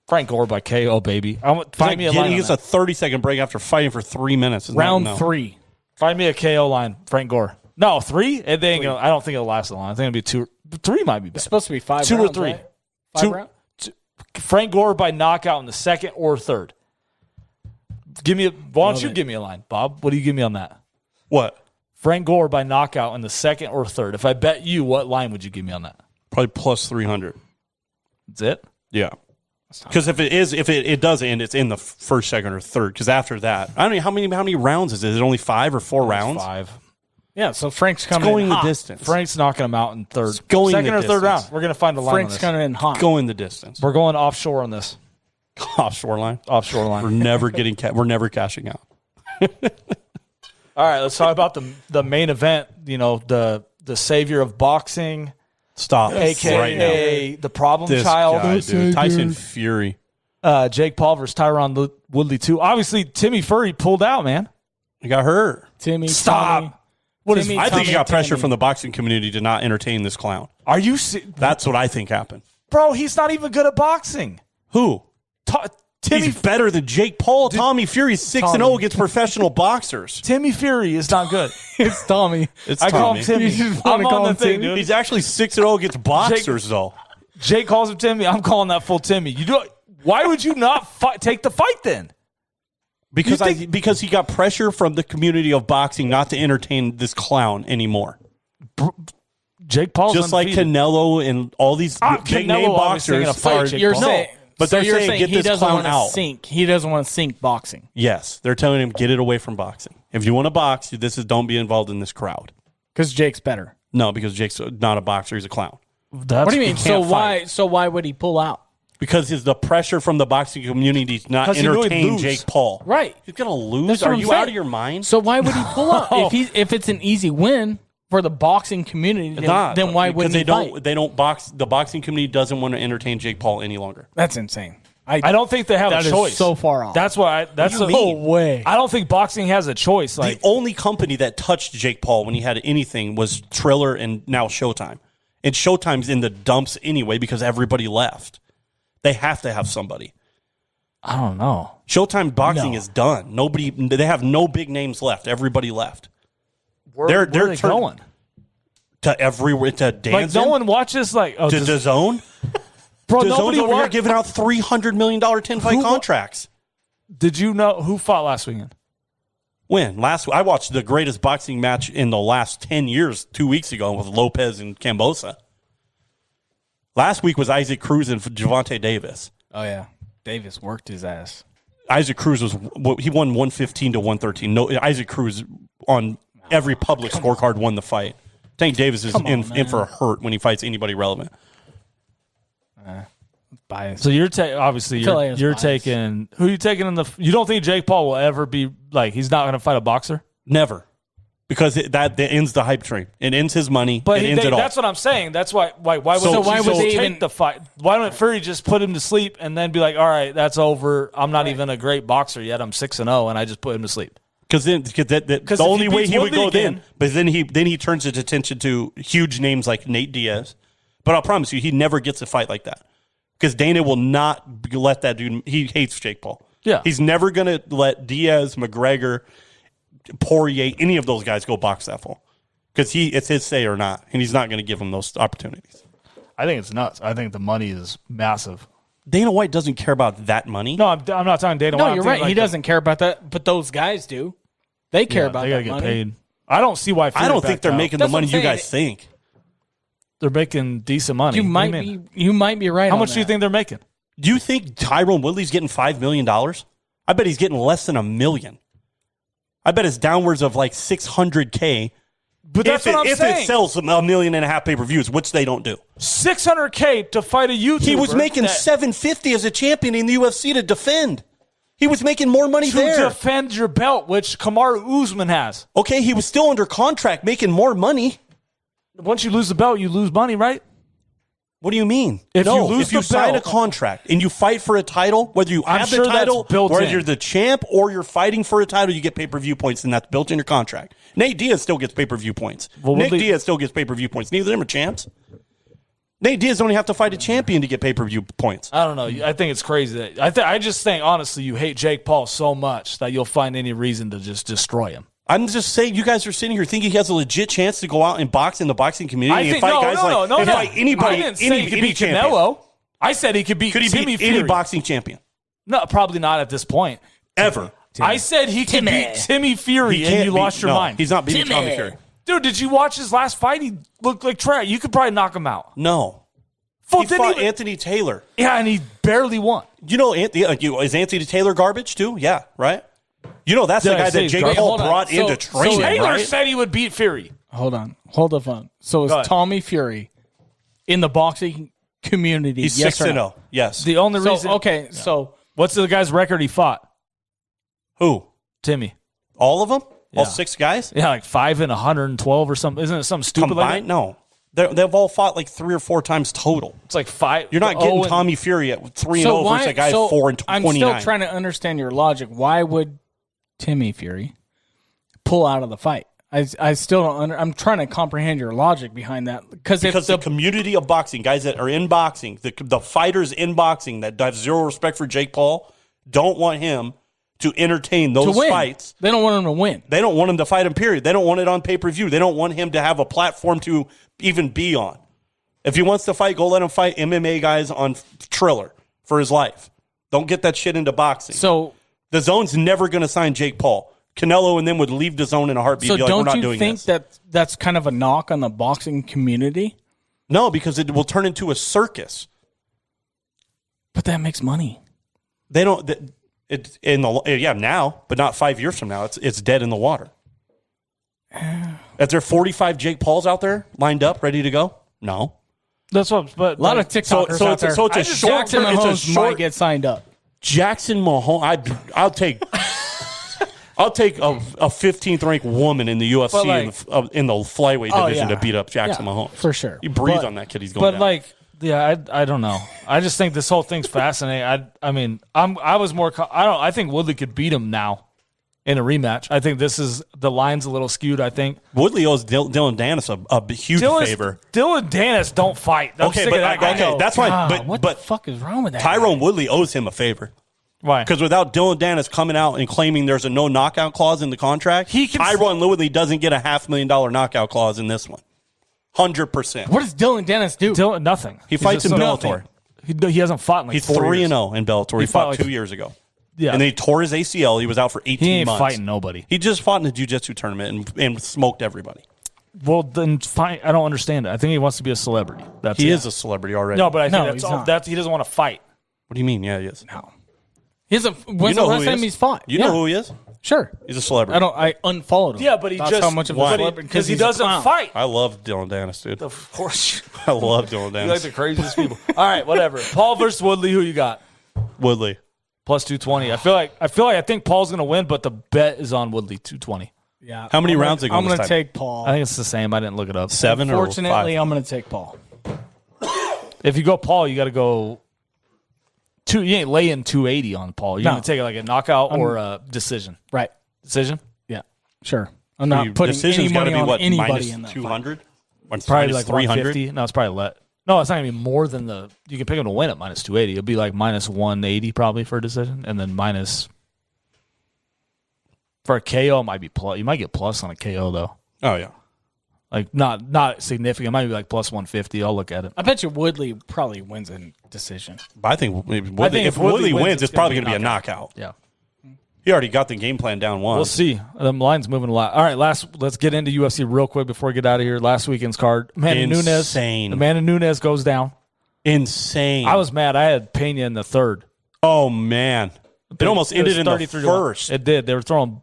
Frank Gore by KO, baby. Find me a line. He gets a 30-second break after fighting for 3 minutes. Round 3. Find me a KO line, Frank Gore. No, 3? I don't think it'll last that long. I think it'll be 2. 3 might be better. It's supposed to be 5 2 rounds, or 3. Right? 5 rounds? Frank Gore by knockout in the 2nd or 3rd. Why don't you give me a line, Bob? What do you give me on that? What? Frank Gore by knockout in the 2nd or 3rd. If I bet you, what line would you give me on that? Probably plus 300. That's it? Yeah. Because if it does end, it's in the 1st, 2nd, or 3rd. Because after that, I don't know how many rounds is it? Is it only 5 or 4 rounds? 5. Yeah, so Frank's coming going in the hot. distance. Frank's knocking him out in 3rd. It's going 2nd the or 3rd distance. round. We're going to find a line Frank's on this. coming in hot. Going the distance. We're going offshore on this. Offshore line? Offshore line. We're never getting we're never cashing out. All right, let's talk about the main event, the savior of boxing. Stop. AKA right now. The problem this child. Guy, dude. Tyson Fury. Jake Paul versus Tyron Woodley 2. Obviously, Timmy Fury pulled out, man. He got hurt. Stop. I think he got pressure from the boxing community to not entertain this clown. Are you That's what I think happened. Bro, he's not even good at boxing. Who? He's better than Jake Paul. Tommy Fury's 6-0 against professional boxers. Timmy Fury is not good. It's Tommy. I call him Timmy. I'm on the thing, dude. He's actually 6-0 against boxers, though. Jake calls him Timmy. I'm calling that full Timmy. Why would you not take the fight then? Because he got pressure from the community of boxing not to entertain this clown anymore. Jake Paul's just undefeated. Like Canelo and all these big name boxers. But they're saying get this clown out. He doesn't want to sink boxing. Yes, they're telling him get it away from boxing. If you want to box, don't be involved in this crowd. Because Jake's better. No, because Jake's not a boxer; he's a clown. What do you mean? So why would he pull out? Because the pressure from the boxing community to not entertain Jake Paul. Right. He's going to lose? Are you out of your mind? So why would he pull up? If it's an easy win for the boxing community, then why wouldn't he fight? They don't box. The boxing community doesn't want to entertain Jake Paul any longer. That's insane. I don't think they have a choice. So far off. That's why. No way. I don't think boxing has a choice. The only company that touched Jake Paul when he had anything was Triller and now Showtime. And Showtime's in the dumps anyway because everybody left. They have to have somebody. I don't know. Showtime boxing is done. They have no big names left. Everybody left. Where are they going? To everywhere. To dance. No one watches to DAZN. Bro, nobody over here giving out $300 million 10-fight contracts. Did you know who fought last weekend? When? I watched the greatest boxing match in the last 10 years 2 weeks ago with Lopez and Cambosa. Last week was Isaac Cruz and Gervonta Davis. Oh, yeah. Davis worked his ass. Isaac Cruz he won 115 to 113. No, Isaac Cruz on every public scorecard won the fight. Tank Davis is in for a hurt when he fights anybody relevant. Bias. So you're taking who are you taking in the? You don't think Jake Paul will ever be he's not going to fight a boxer? Never, because that ends the hype train. It ends his money. It ends it all. That's what I'm saying. That's why would they take the fight? Why don't Fury just put him to sleep and then be like, all right, that's over. I'm not even a great boxer yet. I'm 6-0, and I just put him to sleep. Because the only way he would go but then he turns his attention to huge names like Nate Diaz. But I'll promise you, he never gets a fight like that. Because Dana will not let that dude. He hates Jake Paul. Yeah. He's never going to let Diaz, McGregor, Poirier, any of those guys go box that full. Because it's his say or not. And he's not going to give them those opportunities. I think it's nuts. I think the money is massive. Dana White doesn't care about that money. No, I'm not talking Dana White. No, you're right. He doesn't care about that. But those guys do. They care about that money. They got to get paid. I don't see why Fury I don't think they're making the money you guys think. They're making decent money. You might be right. How much do you think they're making? Do you think Tyrone Woodley's getting $5 million? I bet he's getting less than $1 million. I bet it's downwards of like $600K. But that's what I'm saying. If it sells $1.5 million pay-per-views, which they don't do. $600K to fight a YouTuber. He was making $750 as a champion in the UFC to defend. He was making more money there. To defend your belt, which Kamaru Usman has. Okay, he was still under contract, making more money. Once you lose the belt, you lose money, right? What do you mean? If you sign a contract and you fight for a title, whether you have the title, whether you're the champ or you're fighting for a title, you get pay-per-view points, and that's built in your contract. Nate Diaz still gets pay-per-view points. Diaz still gets pay-per-view points. Neither of them are champs. Nate Diaz only have to fight a champion to get pay-per-view points. I don't know. I think it's crazy. I just think, honestly, you hate Jake Paul so much that you'll find any reason to just destroy him. I'm just saying, you guys are sitting here thinking he has a legit chance to go out and box in the boxing community and fight fight anybody. I didn't say he could beat Canelo. I said he could beat Timmy Fury. Any boxing champion? No, probably not at this point. Ever. I said he could beat Timmy Fury, and you lost your mind. He's not beating Tommy Fury. Dude, did you watch his last fight? He looked like trash. You could probably knock him out. No. He fought Anthony Taylor. Yeah, and he barely won. You know, is Anthony Taylor garbage too? Yeah, right? You know, that's the guy that Jake Paul brought into training, right? Taylor right? said he would beat Fury. Hold on. Hold the phone. So is Tommy Fury in the boxing community? He's yes 6-0. No? Yes. The only reason. Okay, so what's the guy's record he fought? Who? Timmy. All of them? Yeah. All 6 guys? Yeah, like 5 and 112 or something. Isn't it something stupid combined? Like that? No. They've all fought like 3 or 4 times total. It's like 5. You're not getting Tommy Fury at 3-0 versus a guy at 4 and 29. I'm still trying to understand your logic. Why would Timmy Fury pull out of the fight? I still don't I'm trying to comprehend your logic behind that. Because the community of boxing, guys that are in boxing, the fighters in boxing that have zero respect for Jake Paul, don't want him to entertain those fights. They don't want him to win. They don't want him to fight him, period. They don't want it on pay-per-view. They don't want him to have a platform to even be on. If he wants to fight, go let him fight MMA guys on Triller for his life. Don't get that shit into boxing. So the zone's never going to sign Jake Paul. Canelo and them would leave the zone in a heartbeat. So be like, don't we're not you doing think this. that's kind of a knock on the boxing community? No, because it will turn into a circus. But that makes money. They don't. It's in the now, but not 5 years from now. It's dead in the water. Is there 45 Jake Pauls out there lined up, ready to go? No. That's what. But a lot of TikTokers out there. So it's a short. Jackson Mahomes might get signed up. Jackson Mahomes. I'll take. I'll take a 15th ranked woman in the UFC in the flyweight division to beat up Jackson Mahomes for sure. You breathe on that kid. He's going down. I don't know. I just think this whole thing's fascinating. I think Woodley could beat him now in a rematch. I think the line's a little skewed. I think Woodley owes Dylan Dennis a huge favor. Dylan Dennis don't fight. That's fine. What the fuck is wrong with that? Tyrone Woodley owes him a favor. Why? Because without Dylan Dennis coming out and claiming there's a no knockout clause in the contract, Tyrone Woodley doesn't get a $500,000 knockout clause in this one. 100%. What does Dylan Dennis do? Nothing. He fights in Bellator. He hasn't fought in like 4 years. He's 3-0 in Bellator. He fought 2 years ago. Yeah. And then he tore his ACL. He was out for 18 months. He ain't fighting nobody. He just fought in a jiu-jitsu tournament and smoked everybody. Well, then fine. I don't understand it. I think he wants to be a celebrity. He is a celebrity already. No, but I think he doesn't want to fight. What do you mean? Yeah, he is. No. When's the last time he's fought? You know who he is? Sure. He's a celebrity. I unfollowed him. Yeah, but That's how much of a celebrity because he doesn't fight. I love Dylan Dennis, dude. Of course. I love Dylan Dennis. You like the craziest people. All right, whatever. Paul versus Woodley, who you got? Woodley. Plus 220. I think Paul's going to win, but the bet is on Woodley 220. Yeah. How many rounds are going I'm going to take Paul. I think it's the same. I didn't look it up. 7 or 5? Unfortunately, I'm going to take Paul. If you go Paul, you got to go you ain't laying 280 on Paul. You're going to take it like a knockout or a decision. Right. Decision? Yeah. Sure. I'm not putting any money on anybody in that 200? Probably like 300. No, it's probably less. No, it's not going to be more than you can pick him to win at minus 280. It'll be like minus 180 probably for a decision, and then minus for a KO it might be plus. You might get plus on a KO though. Oh yeah, like not significant. It might be like plus 150. I'll look at it. I bet you Woodley probably wins in decision. But I think if Woodley wins, it's probably going to be a knockout. Yeah. He already got the game plan down once. We'll see. The line's moving a lot. All right, let's get into UFC real quick before we get out of here. Last weekend's card. Amanda Nunes goes down. Insane. I was mad. I had Pena in the third. Oh, man. It almost ended in the first. It did. They were throwing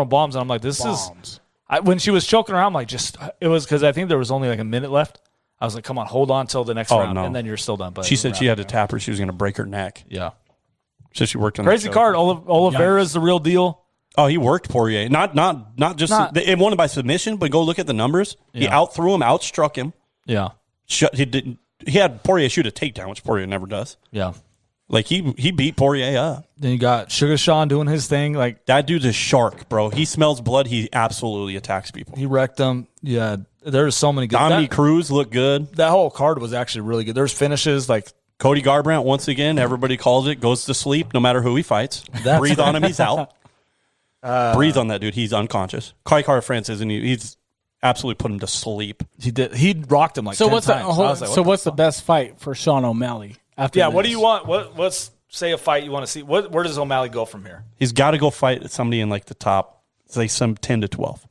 bombs, and I'm like, this is... when she was choking her, I'm like, it was because I think there was only like a minute left. I was like, come on, hold on till the next round, and then you're still done. But she said she had to tap her. She was going to break her neck. Yeah. So she worked on crazy card. Oliveira's the real deal. Oh, he worked Poirier. Not just it won by submission, but go look at the numbers. Yeah. He outthrew him, outstruck him. Yeah. He had Poirier shoot a takedown, which Poirier never does. Yeah. Like he beat Poirier up. Then you got Sugar Sean doing his thing. Like that dude's a shark, bro. He smells blood. He absolutely attacks people. He wrecked them. Yeah. There's so many good. Dominique Cruz looked good. That whole card was actually really good. There's finishes like Cody Garbrandt, once again, everybody calls it, goes to sleep no matter who he fights. Breathe on him, he's out. Breathe on that dude, he's unconscious. Kai Kara France he's absolutely put him to sleep. He did. He rocked him like 10 times. What's the best fight for Sean O'Malley? After what do you want? Let's say a fight you want to see. Where does O'Malley go from here? He's got to go fight somebody in like the top, say some 10 to 12.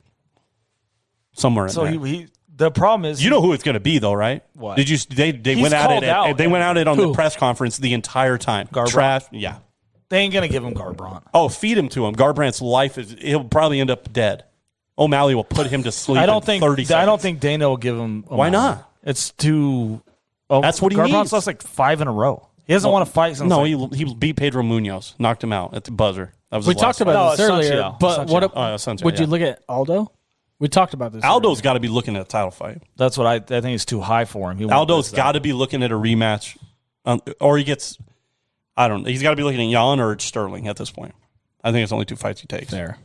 Somewhere in there. The problem is, you know who it's going to be, though, right? What? Did you? They went at it. They went at it on the press conference the entire time. Garbrandt? Trash. Yeah. They ain't going to give him Garbrandt. Oh, feed him to him. Garbrandt's he'll probably end up dead. O'Malley will put him to sleep. in 30 seconds. I don't think Dana will give him. O'Malley. Why not? It's too. That's what he needs. Garbrandt's lost like 5 in a row. He doesn't want to fight. No, he beat Pedro Munoz, knocked him out at the buzzer. That was we talked about this earlier. But would you look at Aldo? We talked about this. Aldo's got to be looking at a title fight. That's what I think is too high for him. Aldo's got to be looking at a rematch, or he gets. I don't know. He's got to be looking at Jan or Sterling at this point. I think it's only 2 fights he takes. There.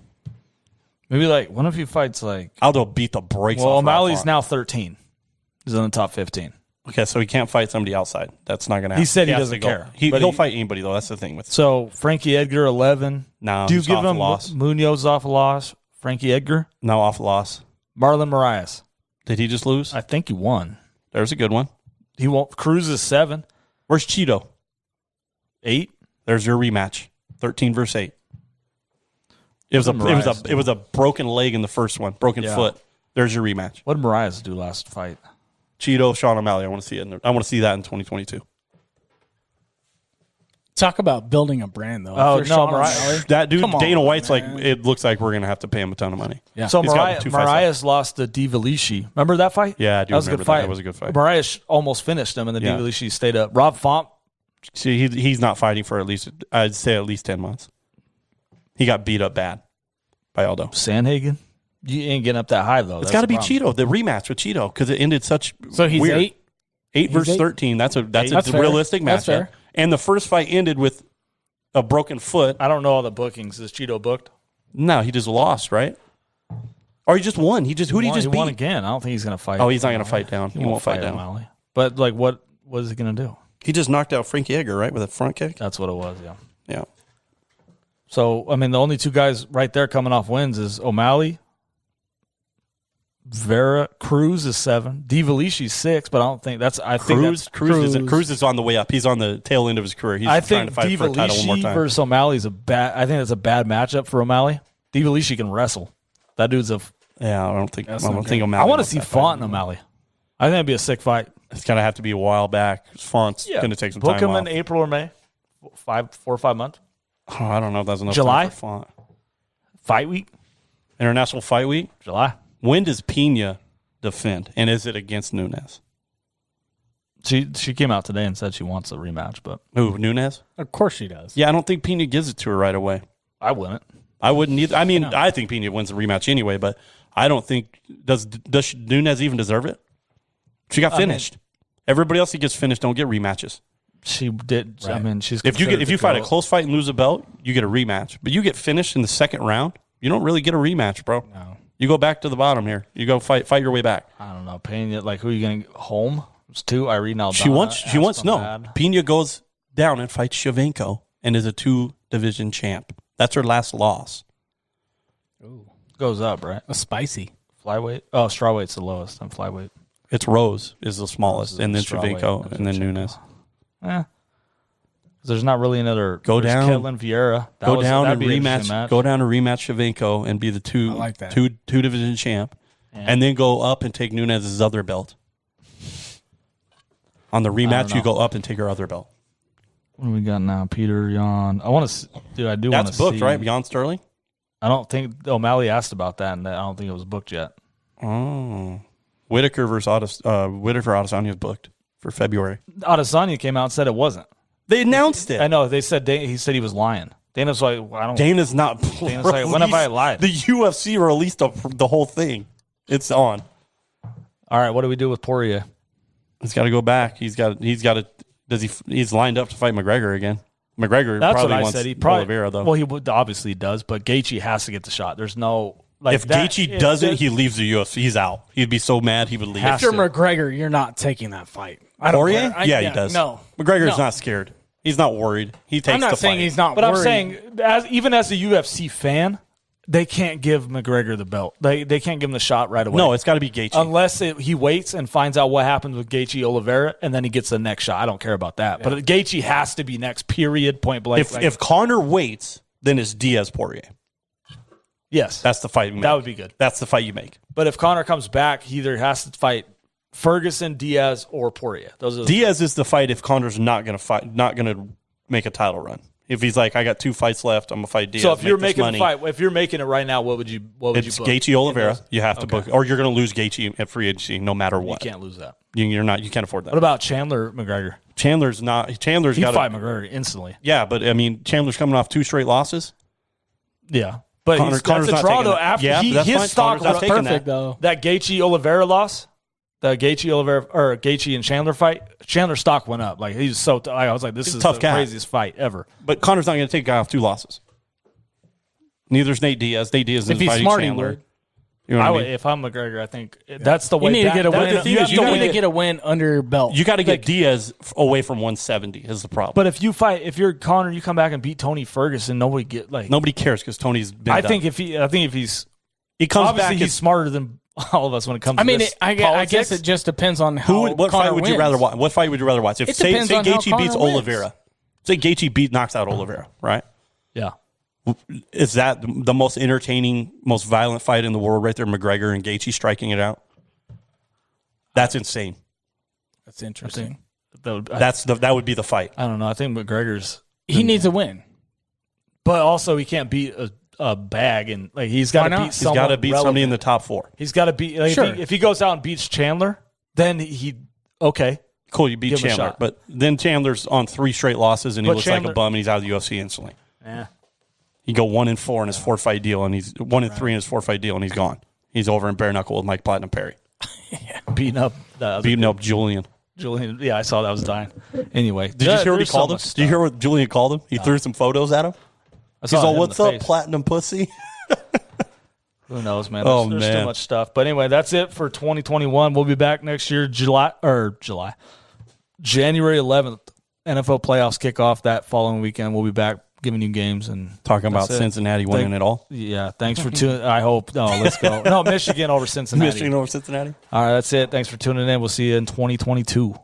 Maybe like one of you fights like Aldo beat the brakes off. Well, O'Malley's now 13. He's in the top 15. Okay, so he can't fight somebody outside. That's not going to happen. He said he doesn't care. He'll fight anybody, though. That's the thing with. So Frankie Edgar 11. No, do you give him Munoz off a loss? Frankie Edgar? No, off a loss. Marlon Moraes. Did he just lose? I think he won. There's a good one. He won't. Cruz is 7. Where's Cheeto? 8. There's your rematch. 13 versus 8. It was a broken leg in the first one. Broken foot. There's your rematch. What did Moraes do last fight? Cheeto, Sean O'Malley. I want to see it. I want to see that in 2022. Talk about building a brand, though. Oh, no, that dude, Dana White's man. It looks like we're going to have to pay him a ton of money. Yeah. So Mariah's lost to Divalici. Remember that fight? Yeah, I do remember that. That was a good fight. Mariah almost finished him, and then Divalici stayed up. Rob Font. See, he's not fighting for I'd say at least 10 months. He got beat up bad by Aldo. Sandhagen? You ain't getting up that high, though. It's got to be Cheeto, the rematch with Cheeto, because it ended such So he's weird. 8? 8 versus 13. That's a realistic matchup. And the first fight ended with a broken foot. I don't know all the bookings. Is Cheeto booked? No, he just lost, right? Or he just won. Who did he just beat? He won again. I don't think he's going to fight. Oh, he's not going to fight down. He won't fight down. O'Malley. But, what is he going to do? He just knocked out Frankie Edgar, right, with a front kick? That's what it was, yeah. Yeah. So, I mean, the only two guys right there coming off wins is O'Malley. Vera Cruz is 7. Divalici's 6, but I don't think that's. Cruz is on the way up. He's on the tail end of his career. He's trying to fight for a title one more time. Versus O'Malley is I think that's a bad matchup for O'Malley. Divalici can wrestle. That dude's I don't think O'Malley. I want to see Font and O'Malley. I think it'd be a sick fight. It's gonna have to be a while back. Font's gonna take some time off. Book him in April or May. 4 or 5 months. Oh, I don't know if that's enough July? time for Font. Fight week. International Fight Week. July. When does Pena defend, and is it against Nunes? She came out today and said she wants a rematch, but Nunes? Of course she does. Yeah, I don't think Pena gives it to her right away. I wouldn't. I wouldn't either. I mean, I think Pena wins the rematch anyway, but I don't think does Nunes even deserve it? She got finished. Everybody else who gets finished don't get rematches. She did. Right. I mean, she's if you fight a close fight and lose a belt, you get a rematch. But you get finished in the second round, you don't really get a rematch, bro. No. You go back to the bottom here. You go fight your way back. I don't know. Pena, who are you going to home? It's 2. Irene Aldana. She wants no. Pena goes down and fights Shevchenko and is a 2-division champ. That's her last loss. Ooh. Goes up, right? A spicy. Flyweight? Oh, strawweight's the lowest. I'm flyweight. It's Rose is the smallest, and then Shevchenko, and then Nunes. There's not really another. Go down, Ketlin Vieira. Go down and rematch Shevchenko and be the two division champ, and then go up and take Nunes' other belt. On the rematch, you go up and take her other belt. What do we got now? Peter Yan. I want to, dude. I do want to see. That's booked, right? Jan Sterling. I don't think O'Malley asked about that, and I don't think it was booked yet. Oh, Whitaker versus Adesanya is booked for February. Adesanya came out and said it wasn't. They announced it. I know. They said he said he was lying. Dana's like, I don't. Dana's not. Dana's like, when have I lied? The UFC released the whole thing. It's on. All right. What do we do with Poirier? He's got to go back. He's lined up to fight McGregor again. McGregor That's probably what I wants said. He probably Oliveira, though. Well, he obviously does, but Gaethje has to get the shot. There's no. If Gaethje doesn't, he leaves the UFC. He's out. He'd be so mad he would leave. If you're McGregor, you're not taking that fight. Poirier? Yeah, he does. No. McGregor's not scared. He's not worried. He takes the fight. I'm not saying he's not but worried. I'm saying, even as a UFC fan, they can't give McGregor the belt. They can't give him the shot right away. No, it's got to be Gaethje. Unless he waits and finds out what happens with Gaethje Oliveira, and then he gets the next shot. I don't care about that. Yeah. But Gaethje has to be next, period, point blank. If Conor waits, then it's Diaz-Poirier. Yes. That's the fight you make. That would be good. That's the fight you make. But if Conor comes back, he either has to fight Ferguson, Diaz, or Poirier. Diaz is the fight if Conor's not going to make a title run. If he's like, I got 2 fights left, I'm gonna fight Diaz. So if you're making a fight, if you're making it right now, what would you book? It's Gaethje Oliveira. You have to book, or you're going to lose Gaethje at free agency, no matter what. You can't lose that. You're not. You can't afford that. What about Chandler McGregor? Chandler's not. He'd fight McGregor instantly. Yeah, but I mean, Chandler's coming off 2 straight losses. Yeah, but Connor's that's a draw though. After his stock was perfect though. That Gaethje Oliveira loss. The Gaethje and Chandler fight, Chandler's stock went up. Like he's so. I was like, this is the craziest fight ever. But Connor's not going to take a guy off 2 losses. Neither's Nate Diaz. Nate Diaz is fighting Chandler. You know what I mean? If I'm McGregor, I think that's the way. You need to get a win. You need to get a win under your belt. You got to get Diaz away from 170 is the problem. But if you're Conor, you come back and beat Tony Ferguson. Nobody cares because Tony's been. I think if he comes obviously back, he's smarter than all of us when it comes to this. I guess it just depends on what fight would you rather watch? What fight would you rather watch? If say Gaethje beats Oliveira, say Gaethje knocks out Oliveira, right? Yeah. Is that the most entertaining, most violent fight in the world right there? McGregor and Gaethje striking it out. That's insane. That's interesting. That would be the fight. I don't know. I think McGregor's He needs a win. But also, he can't beat a bag, and like he's got to beat someone. He's got to beat somebody in the top 4. He's got to beat. Like, sure. If he goes out and beats Chandler, then okay. Cool, you beat Chandler. But then Chandler's on 3 straight losses, and he looks like a bum, and he's out of the UFC instantly. Yeah. He go 1-4 in his 4-fight deal, and he's 1-3 in his 4-fight deal, and he's gone. He's over in bare knuckle with Mike Platinum Perry. Beating up Julian. Julian, yeah, I saw that was dying. Anyway, did you hear what he called him? Did you hear what Julian called him? He threw some photos at him. He's all, "What's up, platinum pussy?" Who knows, man? There's too much stuff. But anyway, that's it for 2021. We'll be back next year, January 11th. NFL playoffs kick off that following weekend. We'll be back giving you games and talking about Cincinnati winning it all. Yeah, thanks for tuning. I hope. No, let's go. No, Michigan over Cincinnati. Michigan over Cincinnati. All right, that's it. Thanks for tuning in. We'll see you in 2022.